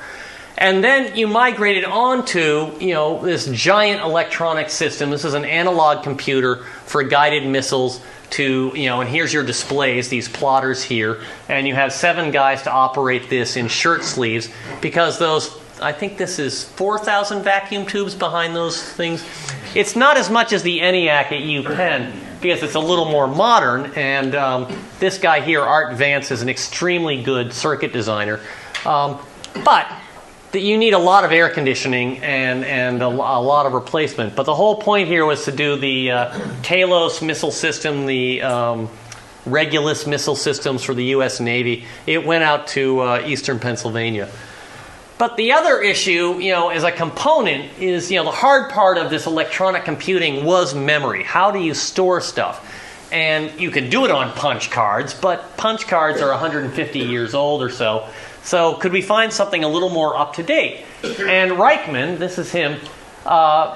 And then you migrated onto this giant electronic system. This is an analog computer for guided missiles to, and here's your displays, these plotters here, and you have 7 guys to operate this in shirt sleeves, because those, I think this is 4,000 vacuum tubes behind those things. It's not as much as the ENIAC at UPenn, because it's a little more modern. And this guy here, Art Vance, is an extremely good circuit designer. But you need a lot of air conditioning and a lot of replacement. But the whole point here was to do the Talos missile system, the Regulus missile systems for the U.S. Navy. It went out to eastern Pennsylvania. But the other issue, as a component is, the hard part of this electronic computing was memory. How do you store stuff? And you could do it on punch cards, but punch cards are 150 years old or so. So could we find something a little more up to date? And Reichman, this is him,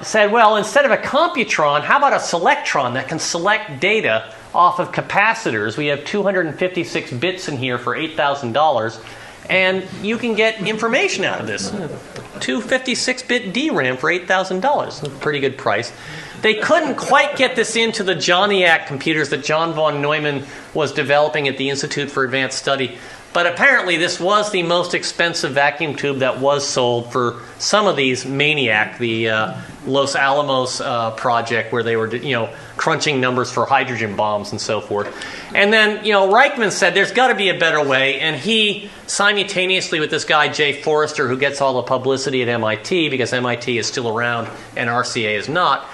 said, well, instead of a Computron, how about a Selectron that can select data off of capacitors? We have 256 bits in here for $8,000, and you can get information out of this. 256-bit DRAM for $8,000, pretty good price. They couldn't quite get this into the Joniac computers that John von Neumann was developing at the Institute for Advanced Study. But apparently this was the most expensive vacuum tube that was sold for some of these MANIAC, the Los Alamos project where they were, crunching numbers for hydrogen bombs and so forth. And then, Reichman said there's got to be a better way, and he, simultaneously with this guy, Jay Forrester, who gets all the publicity at MIT because MIT is still around and RCA is not,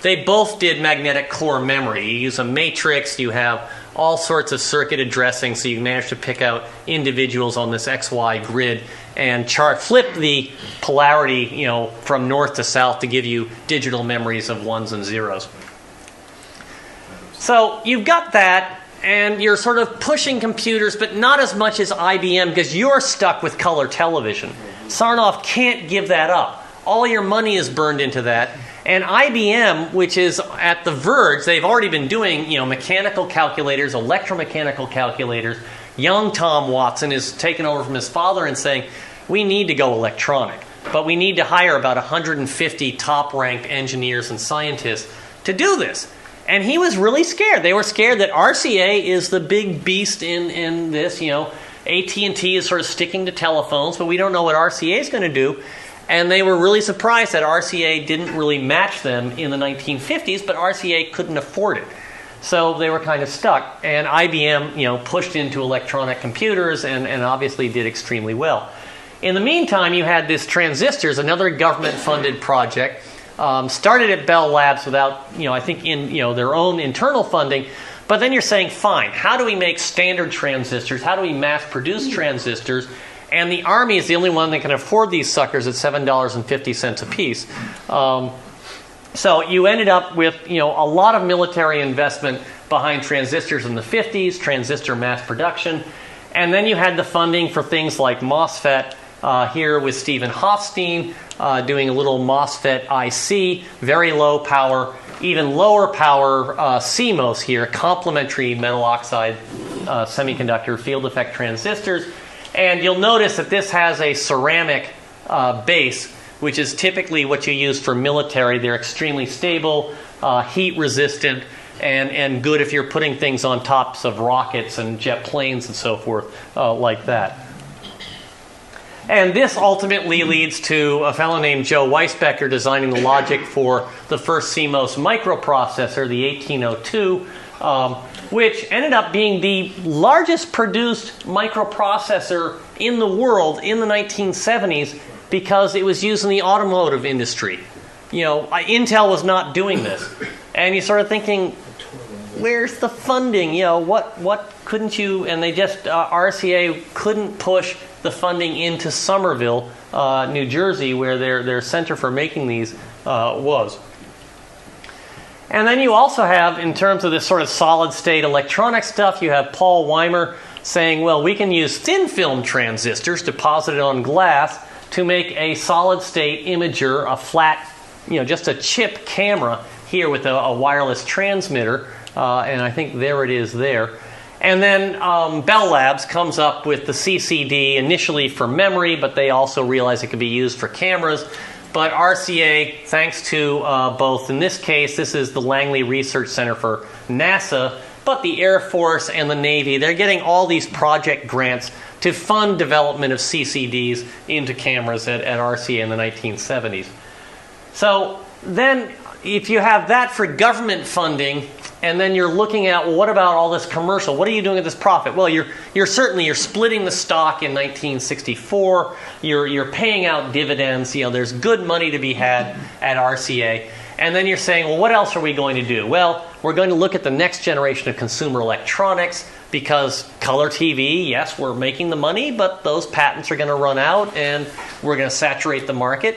they both did magnetic core memory. You use a matrix, you have all sorts of circuit addressing, so you manage to pick out individuals on this XY grid and flip the polarity, from north to south to give you digital memories of ones and zeros. So you've got that, and you're sort of pushing computers, but not as much as IBM because you're stuck with color television. Sarnoff can't give that up. All your money is burned into that. And IBM, which is at the verge, they've already been doing, mechanical calculators, electromechanical calculators. Young Tom Watson is taking over from his father and saying, we need to go electronic, but we need to hire about 150 top-ranked engineers and scientists to do this. And he was really scared. They were scared that RCA is the big beast in this. AT&T is sort of sticking to telephones, but we don't know what RCA is going to do. And they were really surprised that RCA didn't really match them in the 1950s, but RCA couldn't afford it. So they were kind of stuck. And IBM, pushed into electronic computers and obviously did extremely well. In the meantime, you had this Transistors, another government-funded project, started at Bell Labs without, I think, their own internal funding. But then you're saying, fine, how do we make standard transistors? How do we mass-produce transistors? And the Army is the only one that can afford these suckers at $7.50 a piece. So you ended up with a lot of military investment behind transistors in the 50s, transistor mass production. And then you had the funding for things like MOSFET, here with Stephen Hoffstein doing a little MOSFET IC, very low power, even lower power CMOS here, complementary metal oxide semiconductor field effect transistors. And you'll notice that this has a ceramic base, which is typically what you use for military. They're extremely stable, heat resistant, and good if you're putting things on tops of rockets and jet planes and so forth like that. And this ultimately leads to a fellow named Joe Weisbecker designing the logic for the first CMOS microprocessor, the 1802, which ended up being the largest produced microprocessor in the world in the 1970s because it was used in the automotive industry. Intel was not doing this. And you're sort of thinking, where's the funding? What couldn't you? And they just, RCA couldn't push the funding into Somerville, New Jersey, where their center for making these was. And then you also have, in terms of this sort of solid-state electronic stuff, you have Paul Weimer saying, well, we can use thin-film transistors deposited on glass to make a solid-state imager, a flat, just a chip camera here with a wireless transmitter. And I think there it is there. And then Bell Labs comes up with the CCD initially for memory, but they also realize it could be used for cameras. But RCA, thanks to both, in this case, this is the Langley Research Center for NASA, but the Air Force and the Navy, they're getting all these project grants to fund development of CCDs into cameras at RCA in the 1970s. So then, if you have that for government funding, and then you're looking at, well, what about all this commercial? What are you doing with this profit? Well, you're splitting the stock in 1964. You're paying out dividends. You know, there's good money to be had at RCA. And then you're saying, well, what else are we going to do? Well, we're going to look at the next generation of consumer electronics, because color TV, yes, we're making the money, but those patents are going to run out, and we're going to saturate the market.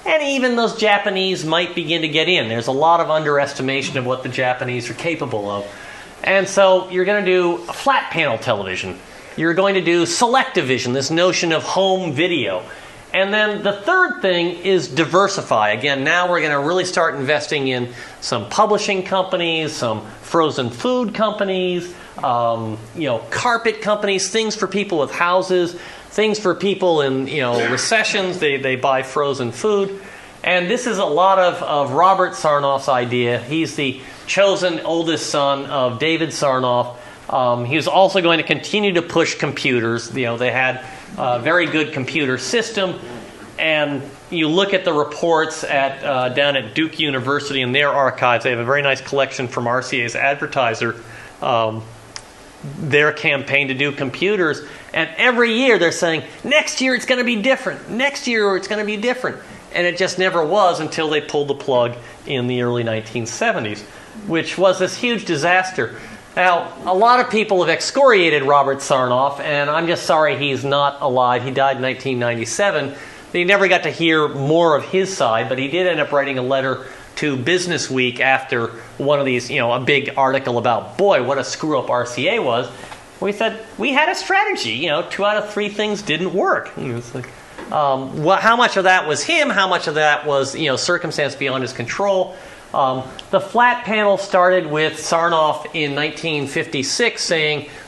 And even those Japanese might begin to get in. There's a lot of underestimation of what the Japanese are capable of. And so you're going to do a flat panel television. You're going to do Selectavision, this notion of home video. And then the third thing is diversify. Again, now we're going to really start investing in some publishing companies, some frozen food companies, carpet companies, things for people with houses, things for people in recessions. They buy frozen food. And this is a lot of Robert Sarnoff's idea. He's the chosen oldest son of David Sarnoff. He was also going to continue to push computers. They had a very good computer system. And you look at the reports down at Duke University in their archives. They have a very nice collection from RCA's advertiser, their campaign to do computers. And every year they're saying, next year it's going to be different. Next year it's going to be different. And it just never was until they pulled the plug in the early 1970s, which was this huge disaster. Now, a lot of people have excoriated Robert Sarnoff, and I'm just sorry he's not alive. He died in 1997. You never got to hear more of his side, but he did end up writing a letter to Business Week after one of these, a big article about, boy, what a screw-up RCA was. We said, we had a strategy. 2 out of 3 things didn't work. It's like, how much of that was him? How much of that was, circumstance beyond his control? The flat panel started with Sarnoff in 1956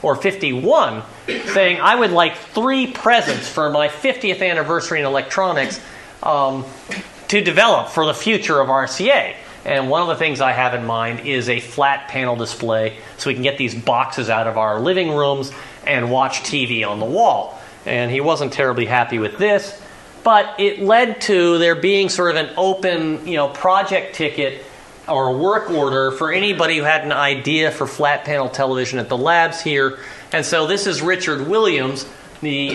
or 51, saying, I would like 3 presents for my 50th anniversary in electronics to develop for the future of RCA. And one of the things I have in mind is a flat panel display so we can get these boxes out of our living rooms and watch TV on the wall. And he wasn't terribly happy with this, but it led to there being sort of an open, project ticket or work order for anybody who had an idea for flat panel television at the labs here. And so this is Richard Williams, the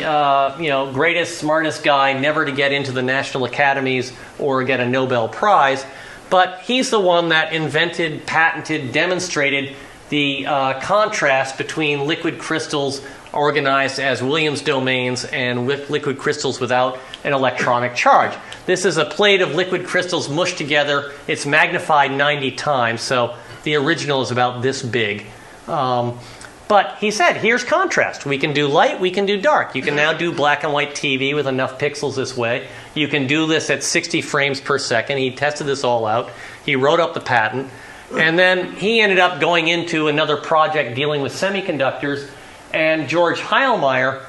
greatest, smartest guy never to get into the National Academies or get a Nobel Prize. But he's the one that invented, patented, demonstrated the contrast between liquid crystals organized as Williams domains and liquid crystals without an electronic charge. This is a plate of liquid crystals mushed together. It's magnified 90 times, so the original is about this big. But he said, here's contrast. We can do light, we can do dark. You can now do black and white TV with enough pixels this way. You can do this at 60 frames per second. He tested this all out. He wrote up the patent. And then he ended up going into another project dealing with semiconductors. And George Heilmeyer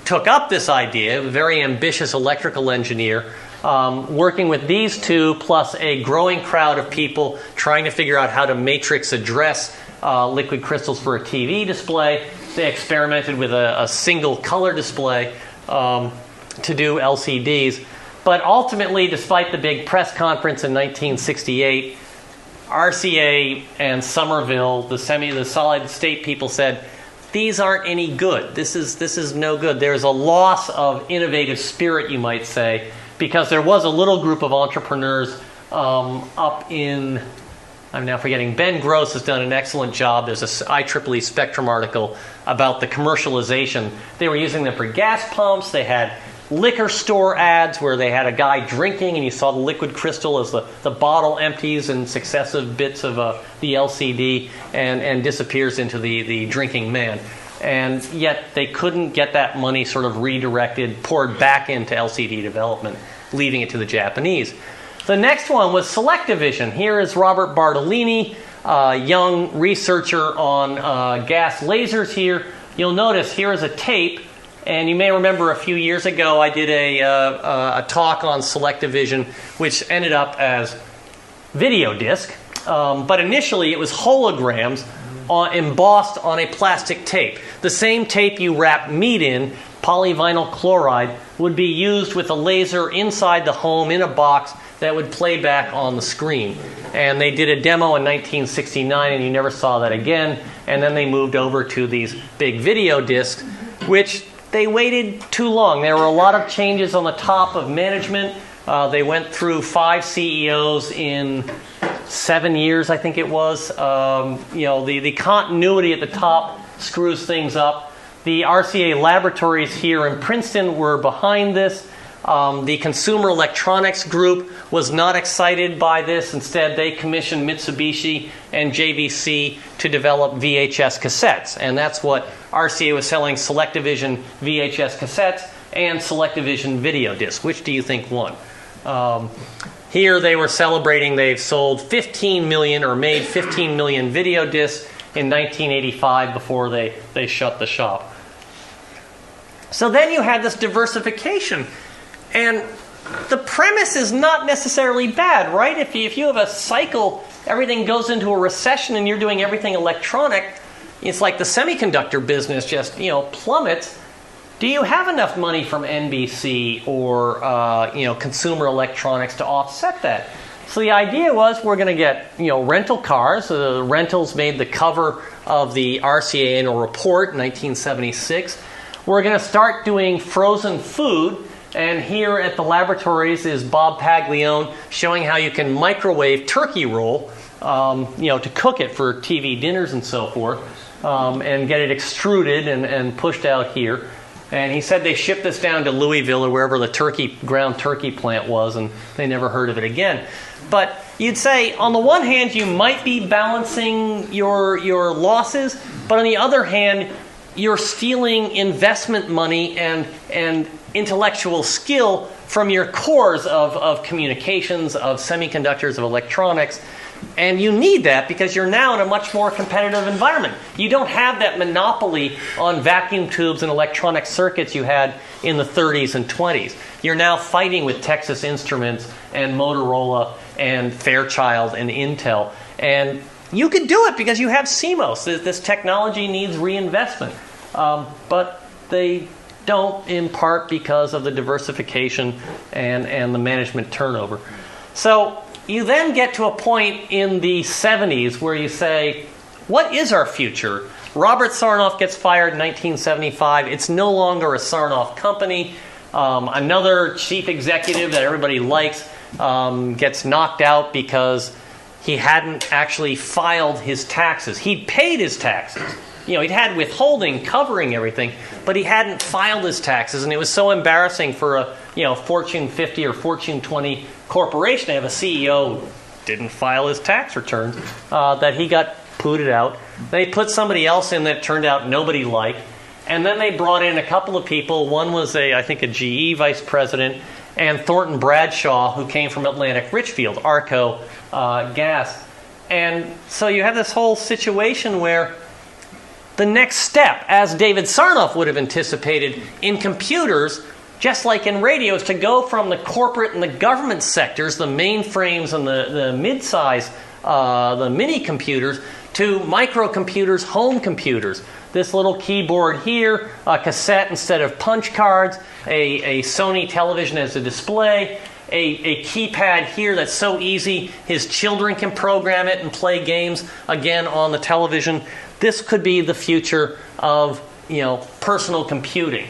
took up this idea, a very ambitious electrical engineer, working with these two plus a growing crowd of people trying to figure out how to matrix address liquid crystals for a TV display. They experimented with a single color display to do LCDs. But ultimately, despite the big press conference in 1968, RCA and Somerville, the solid state people said, these aren't any good. This is no good. There's a loss of innovative spirit, you might say, because there was a little group of entrepreneurs up in, I'm now forgetting, Ben Gross has done an excellent job. There's a IEEE Spectrum article about the commercialization. They were using them for gas pumps. They had liquor store ads where they had a guy drinking and you saw the liquid crystal as the bottle empties in successive bits of the LCD and disappears into the drinking man. And yet they couldn't get that money sort of redirected, poured back into LCD development, leaving it to the Japanese. The next one was Selectavision. Here is Robert Bartolini, a young researcher on gas lasers here. You'll notice here is a tape. And you may remember a few years ago I did a talk on Selectavision, which ended up as video disc. But initially it was holograms embossed on a plastic tape. The same tape you wrap meat in, polyvinyl chloride, would be used with a laser inside the home in a box that would play back on the screen. And they did a demo in 1969, and you never saw that again. And then they moved over to these big video discs, which they waited too long. There were a lot of changes on the top of management. They went through 5 CEOs in 7 years, I think it was. The continuity at the top screws things up. The RCA laboratories here in Princeton were behind this. The Consumer Electronics Group was not excited by this. Instead, they commissioned Mitsubishi and JVC to develop VHS cassettes. And that's what RCA was selling: Selectavision VHS cassettes and Selectavision video discs. Which do you think won? Here they were celebrating they've sold 15 million or made 15 million video discs in 1985 before they shut the shop. So then you had this diversification. And the premise is not necessarily bad, right? If you have a cycle, everything goes into a recession and you're doing everything electronic, it's like the semiconductor business just, plummets. Do you have enough money from NBC or, consumer electronics to offset that? So the idea was we're going to get, rental cars. Rentals made the cover of the RCA annual report in 1976. We're going to start doing frozen food. And here at the laboratories is Bob Paglione showing how you can microwave turkey roll, to cook it for TV dinners and so forth, and get it extruded and pushed out here. And he said they shipped this down to Louisville or wherever the ground turkey plant was, and they never heard of it again. But you'd say, on the one hand, you might be balancing your losses, but on the other hand, you're stealing investment money and intellectual skill from your cores of communications, of semiconductors, of electronics. And you need that because you're now in a much more competitive environment. You don't have that monopoly on vacuum tubes and electronic circuits you had in the 30s and 20s. You're now fighting with Texas Instruments and Motorola and Fairchild and Intel. And you could do it because you have CMOS. This technology needs reinvestment. But they don't, in part because of the diversification and the management turnover. So you then get to a point in the 70s where you say, what is our future? Robert Sarnoff gets fired in 1975. It's no longer a Sarnoff company. Another chief executive that everybody likes gets knocked out because he hadn't actually filed his taxes. He'd paid his taxes. He'd had withholding covering everything, but he hadn't filed his taxes, and it was so embarrassing for a Fortune 50 or Fortune 20 corporation to have a CEO who didn't file his tax returns that he got booted out. They put somebody else in that turned out nobody liked, and then they brought in a couple of people. One was I think a GE vice president, and Thornton Bradshaw, who came from Atlantic Richfield, Arco Gas. And so you have this whole situation where the next step, as David Sarnoff would have anticipated, in computers, just like in radio, is to go from the corporate and the government sectors, the mainframes and the mid-size, the mini computers, to microcomputers, home computers. This little keyboard here, a cassette instead of punch cards, a Sony television as a display, a keypad here that's so easy his children can program it and play games again on the television. This could be the future of personal computing.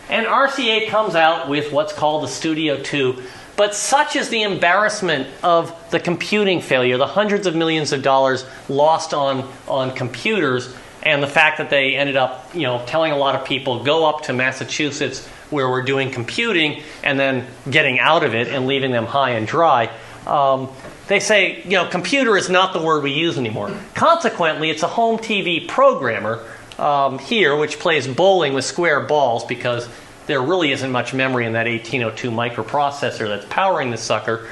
And RCA comes out with what's called the Studio 2. But such is the embarrassment of the computing failure, the hundreds of millions of dollars lost on computers, and the fact that they ended up telling a lot of people, go up to Massachusetts where we're doing computing, and then getting out of it and leaving them high and dry. They say, computer is not the word we use anymore. Consequently, it's a home TV programmer here, which plays bowling with square balls because there really isn't much memory in that 1802 microprocessor that's powering the sucker.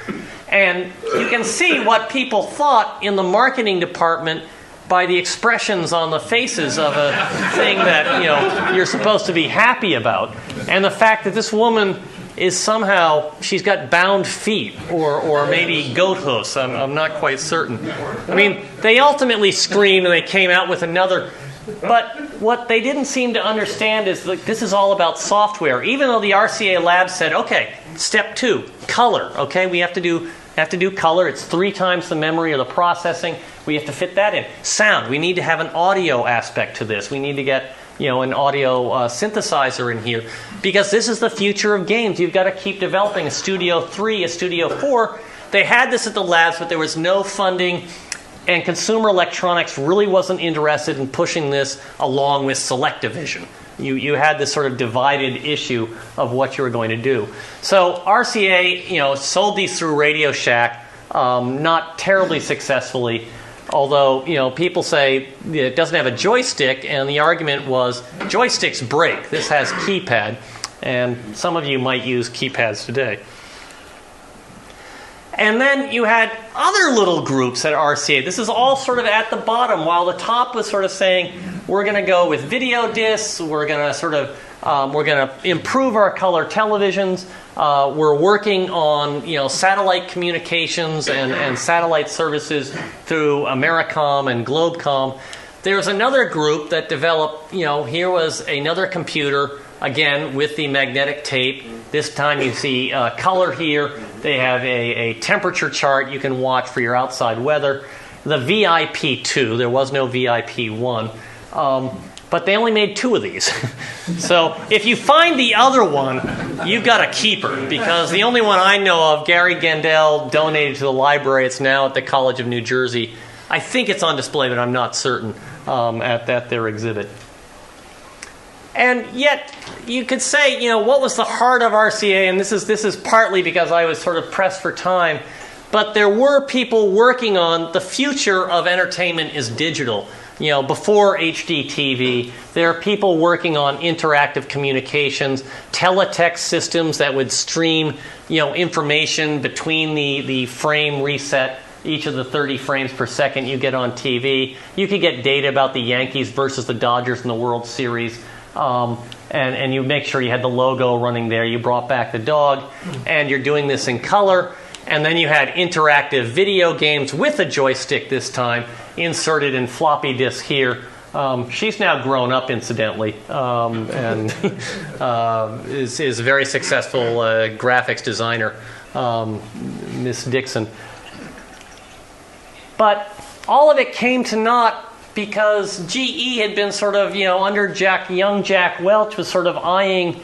And you can see what people thought in the marketing department by the expressions on the faces of a thing that you're supposed to be happy about. And the fact that this woman is somehow, she's got bound feet or maybe goat hoofs. I'm not quite certain. I mean, they ultimately screamed and they came out with another. But what they didn't seem to understand is that this is all about software. Even though the RCA lab said, okay, step 2, color. Okay, we have to do color. It's 3 times the memory or the processing. We have to fit that in. Sound. We need to have an audio aspect to this. We need to get an audio synthesizer in here, because this is the future of games. You've got to keep developing a Studio 3, a Studio 4. They had this at the labs, but there was no funding. And consumer electronics really wasn't interested in pushing this along with Selectavision. You had this sort of divided issue of what you were going to do. So RCA, sold these through Radio Shack, not terribly successfully. Although, people say it doesn't have a joystick, and the argument was joysticks break. This has keypad, and some of you might use keypads today. And then you had other little groups at RCA. This is all sort of at the bottom, while the top was sort of saying, we're going to go with video discs, we're going to improve our color televisions, we're working on satellite communications and satellite services through Americom and Globecom. There's another group that developed, here was another computer, again with the magnetic tape. This time you see color here. They have a temperature chart you can watch for your outside weather. The VIP2, there was no VIP1, but they only made 2 of these. So if you find the other one, you've got a keeper, because the only one I know of, Gary Gendel donated to the library. It's now at the College of New Jersey. I think it's on display, but I'm not certain at their exhibit. And yet, you could say, what was the heart of RCA? And this is partly because I was sort of pressed for time. But there were people working on the future of entertainment is digital. Before HD TV, there are people working on interactive communications, teletext systems that would stream, information between the frame reset, each of the 30 frames per second you get on TV. You could get data about the Yankees versus the Dodgers in the World Series. And you make sure you had the logo running there. You brought back the dog, and you're doing this in color. And then you had interactive video games with a joystick this time, inserted in floppy disk here. She's now grown up, incidentally, and is a very successful graphics designer, Miss Dixon. But all of it came to naught because GE had been sort of, under young Jack Welch was sort of eyeing,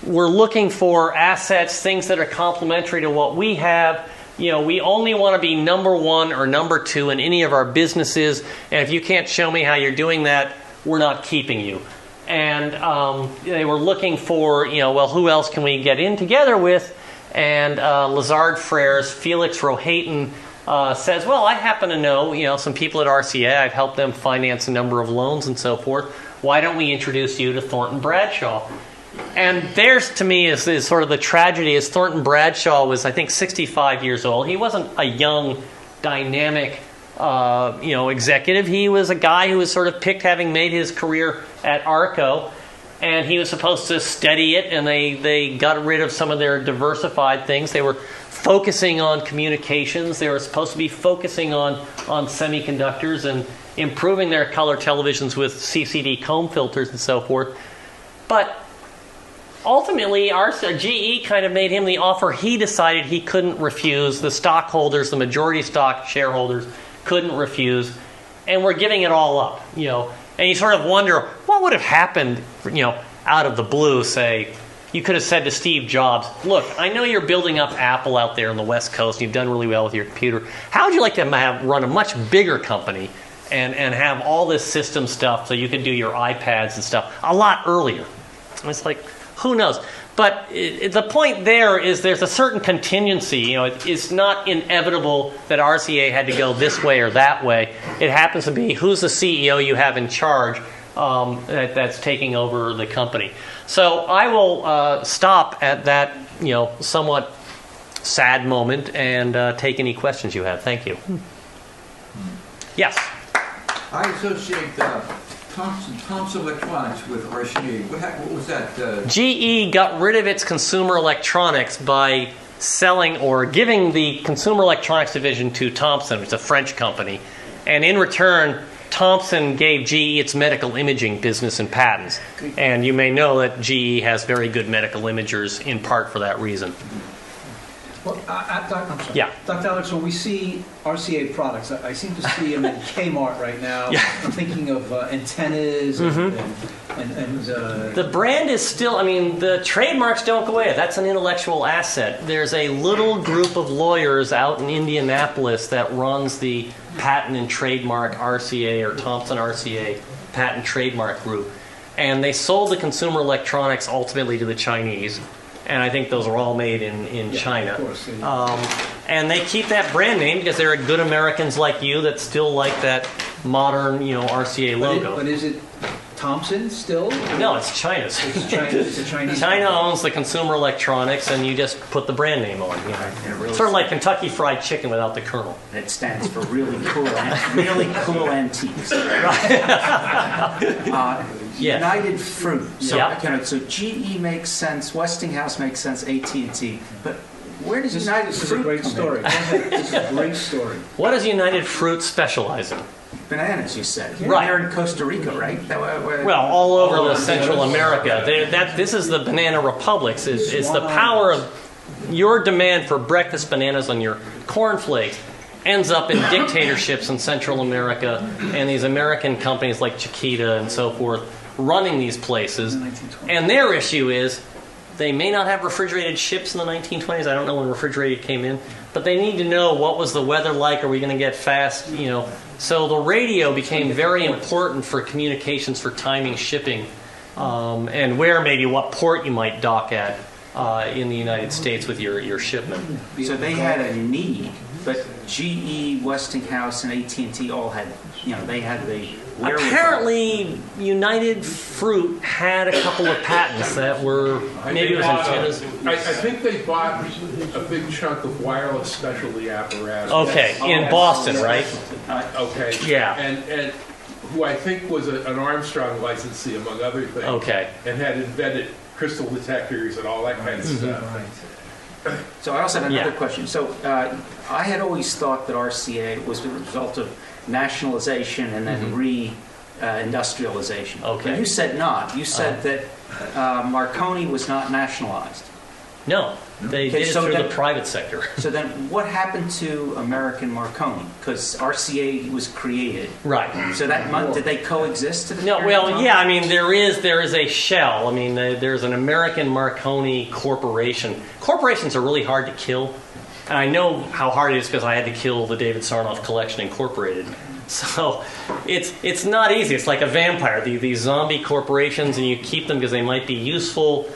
we're looking for assets, things that are complementary to what we have. We only want to be number 1 or number 2 in any of our businesses, and if you can't show me how you're doing that, we're not keeping you. And they were looking for, who else can we get in together with? And Lazard Freres, Felix Rohatyn, says, well, I happen to know, some people at RCA. I've helped them finance a number of loans and so forth. Why don't we introduce you to Thornton Bradshaw? And there's, to me, is sort of the tragedy is Thornton Bradshaw was, I think, 65 years old. He wasn't a young, dynamic, executive. He was a guy who was sort of picked having made his career at Arco. And he was supposed to steady it, and they got rid of some of their diversified things. They were focusing on communications. They were supposed to be focusing on semiconductors and improving their color televisions with CCD comb filters and so forth. But ultimately, GE kind of made him the offer he decided he couldn't refuse. The stockholders, the majority stock shareholders, couldn't refuse. And we're giving it all up, And you sort of wonder, what would have happened, out of the blue, say, you could have said to Steve Jobs, look, I know you're building up Apple out there on the West Coast, and you've done really well with your computer. How would you like to run a much bigger company and have all this system stuff so you could do your iPads and stuff a lot earlier? And it's like, who knows? But the point there is there's a certain contingency. It's not inevitable that RCA had to go this way or that way. It happens to be who's the CEO you have in charge that's taking over the company. So I will stop at that, somewhat sad moment and take any questions you have. Thank you. Yes? I associate Thomson Electronics with RCA. What was that? GE got rid of its consumer electronics by selling or giving the consumer electronics division to Thomson, which is a French company. And in return, Thomson gave GE its medical imaging business and patents. And you may know that GE has very good medical imagers in part for that reason. Well, I'm sorry. Yeah. Dr. Alex, when we see RCA products, I seem to see them in Kmart right now. Yeah. I'm thinking of antennas and The brand is still, I mean, the trademarks don't go away. That's an intellectual asset. There's a little group of lawyers out in Indianapolis that runs the patent and trademark RCA or Thomson RCA patent trademark group. And they sold the consumer electronics ultimately to the Chinese. And I think those are all made in China. Of course, yeah. And they keep that brand name because there are good Americans like you that still like that modern, RCA logo. But is it Thomson still? No, it's China's. It's a Chinese. China owns the consumer electronics, and you just put the brand name on. Really Sort of like Kentucky Fried Chicken without the kernel. It stands for really cool antiques. Yes. United Fruit. So, Yeah. So GE makes sense, Westinghouse makes sense, AT&T. But where does United This is a Fruit great come story. in? Go ahead. This is a great story. What does United Fruit specialize in? Bananas, you said. Right. They're in Costa Rica, right? Well, all over the Central America. This is the banana republics. It's the power of your demand for breakfast bananas on your cornflakes ends up in dictatorships in Central America, and these American companies like Chiquita and so forth running these places. And their issue is they may not have refrigerated ships in the 1920s. I don't know when refrigerated came in, but they need to know what was the weather like. Are we going to get fast? So the radio became very important for communications, for timing shipping, and what port you might dock at in the United States with your shipment. So they had a need, but GE, Westinghouse, and AT&T all had, they had the wherewithal. Apparently, United Fruit had a couple of patents that were maybe it was antennas. I think they bought a big chunk of wireless specialty apparatus. Okay, in Boston, right? Okay. Yeah. And who I think was an Armstrong licensee, among other things. Okay. And had invented crystal detectors and all that kind of stuff. So I also had another Yeah. question. So I had always thought that RCA was the result of nationalization and then re-industrialization. Okay. But you said not. You said that Marconi was not nationalized. No, they Okay, did it so through then- the private sector. So then what happened to American Marconi? Because RCA was created. Right. So did they coexist? At the No, period of well, time? yeah. I mean, there is a shell. I mean, there's an American Marconi Corporation. Corporations are really hard to kill, and I know how hard it is because I had to kill the David Sarnoff Collection Incorporated. So it's not easy. It's like a vampire. These zombie corporations, and you keep them because they might be useful.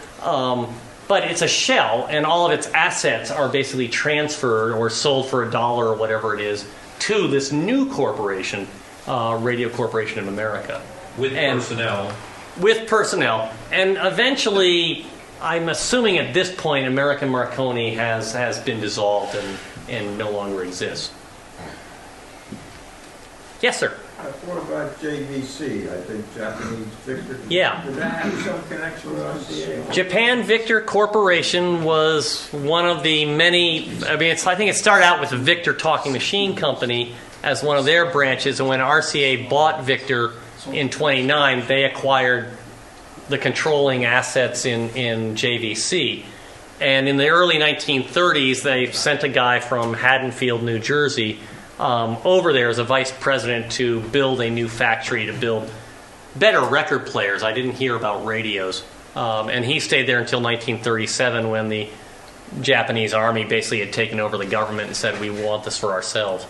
But it's a shell, and all of its assets are basically transferred or sold for $1 or whatever it is to this new corporation, Radio Corporation of America. With personnel. With personnel. And eventually, I'm assuming at this point, American Marconi has been dissolved and no longer exists. Yes, sir. What about JVC? I think Japanese Victor. Yeah. Did that have some connection with RCA? Japan Victor Corporation was one of the many. I think it started out with the Victor Talking Machine Company as one of their branches, and when RCA bought Victor in 1929, they acquired the controlling assets in JVC. And in the early 1930s, they sent a guy from Haddonfield, New Jersey, over there as a vice president to build a new factory to build better record players. I didn't hear about radios. And he stayed there until 1937 when the Japanese army basically had taken over the government and said, we want this for ourselves.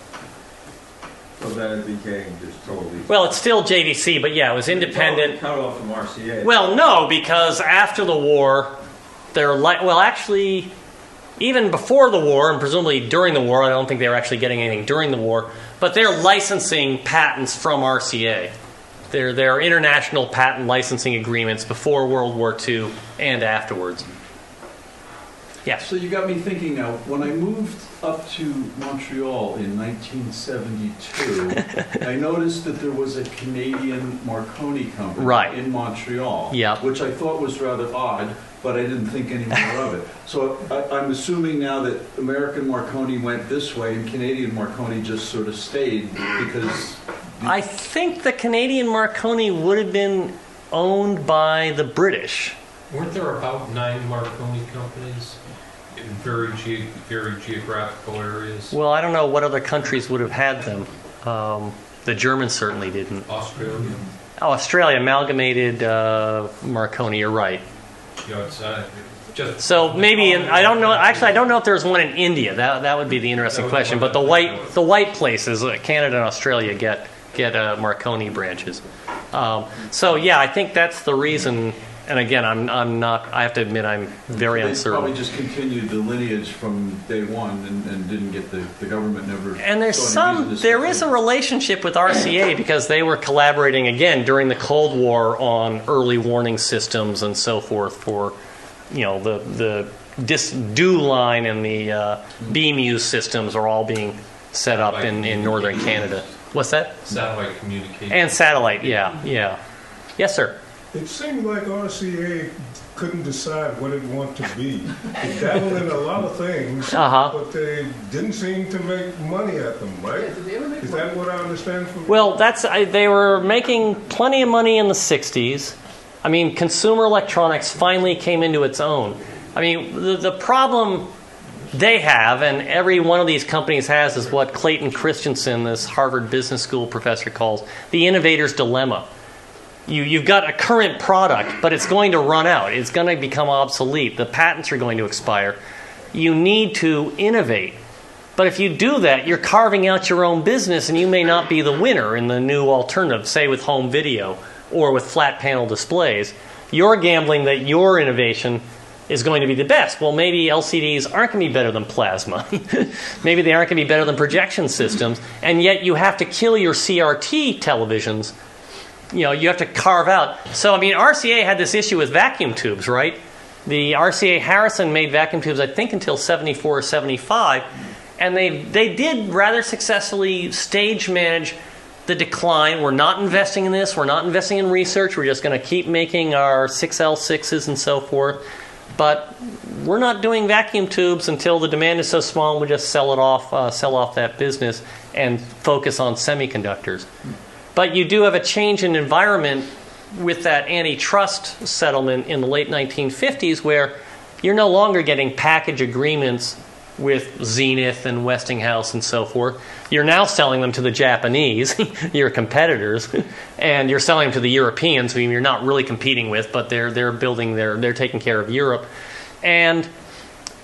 So then it became just totally... Well, it's still JVC, but yeah, it was independent. Cut off from RCA. Well, no, because after the war, actually, even before the war, and presumably during the war, I don't think they were actually getting anything during the war, but they're licensing patents from RCA. There are international patent licensing agreements before World War II and afterwards. Yes. So you got me thinking now, when I moved up to Montreal in 1972, I noticed that there was a Canadian Marconi company Right. in Montreal, Yeah. which I thought was rather odd, but I didn't think any more of it. So I'm assuming now that American Marconi went this way and Canadian Marconi just sort of stayed because I think the Canadian Marconi would have been owned by the British. Weren't there about 9 Marconi companies in very geographical areas? Well, I don't know what other countries would have had them. The Germans certainly didn't. Australia? Oh, Australia amalgamated Marconi. You're right. You know, it's just So maybe I don't know. Actually, I don't know if there's one in India. That would be the interesting question. But the white places, Canada and Australia, get Marconi branches. So yeah, I think that's the reason. And again, I'm not. I have to admit, I'm very They uncertain. probably just continued the lineage from day one and didn't get the government never. And there is a relationship. relationship with RCA because they were collaborating again during the Cold War on early warning systems and so forth for, the DO line and the BMU systems are all being set up in northern Canada. What's that? satellite communication. And satellite, yeah. Yes, sir. It seemed like RCA couldn't decide what it wanted to be. It dabbled in a lot of things, but they didn't seem to make money at them, right? Is that what I understand from Well, they were making plenty of money in the 60s. I mean, consumer electronics finally came into its own. I mean, the problem they have, and every one of these companies has, is what Clayton Christensen, this Harvard Business School professor, calls the innovator's dilemma. You've got a current product, but it's going to run out. It's going to become obsolete. The patents are going to expire. You need to innovate. But if you do that, you're carving out your own business, and you may not be the winner in the new alternative, say with home video or with flat panel displays. You're gambling that your innovation is going to be the best. Well, maybe LCDs aren't going to be better than plasma. Maybe they aren't going to be better than projection systems. And yet you have to kill your CRT televisions. You have to carve out. So, I mean, RCA had this issue with vacuum tubes, right? The RCA Harrison made vacuum tubes, I think, until 74 or 75. And they did rather successfully stage manage the decline. We're not investing in this. We're not investing in research. We're just going to keep making our 6L6s and so forth. But we're not doing vacuum tubes until the demand is so small. We just sell off that business and focus on semiconductors. But you do have a change in environment with that antitrust settlement in the late 1950s where you're no longer getting package agreements with Zenith and Westinghouse and so forth. You're now selling them to the Japanese, your competitors, and you're selling them to the Europeans, who you're not really competing with, but they're taking care of Europe. And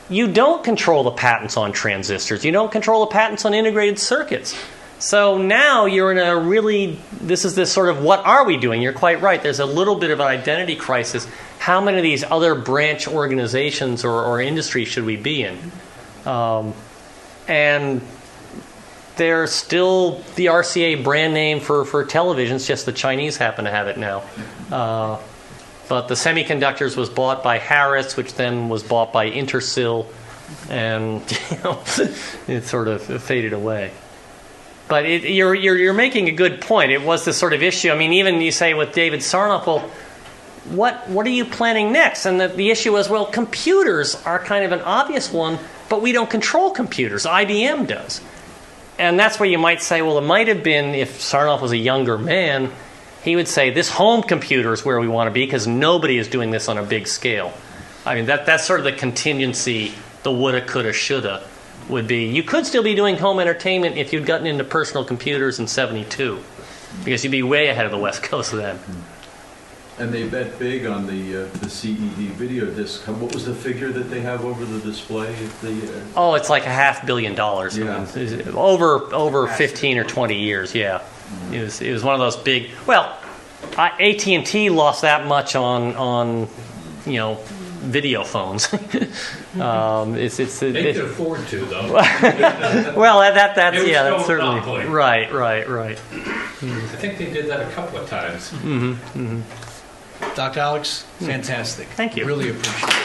you don't control the patents on transistors. You don't control the patents on integrated circuits. So now you're in this sort of, what are we doing? You're quite right. There's a little bit of an identity crisis. How many of these other branch organizations or industries should we be in? And they're still the RCA brand name for televisions, just the Chinese happen to have it now. But the semiconductors was bought by Harris, which then was bought by Intersil, and it sort of faded away. But you're making a good point. It was this sort of issue. I mean, even you say with David Sarnoff, well, what are you planning next? And the issue was, well, computers are kind of an obvious one, but we don't control computers. IBM does. And that's where you might say, well, it might have been, if Sarnoff was a younger man, he would say, this home computer is where we want to be because nobody is doing this on a big scale. I mean, that's sort of the contingency, the woulda, coulda, shoulda would be. You could still be doing home entertainment if you'd gotten into personal computers in 72, because you'd be way ahead of the West Coast then. And they bet big on the CED video disc. What was the figure that they have over the display? Oh, it's like $500 million. Yeah. I mean, over 15 or 20 years. Yeah, it was one of those big. Well, AT&T lost that much on video phones. They could afford to, though. Well, that's certainly monopoly. Right. I think they did that a couple of times. Dr. Alex, fantastic. Thank you. Really appreciate it.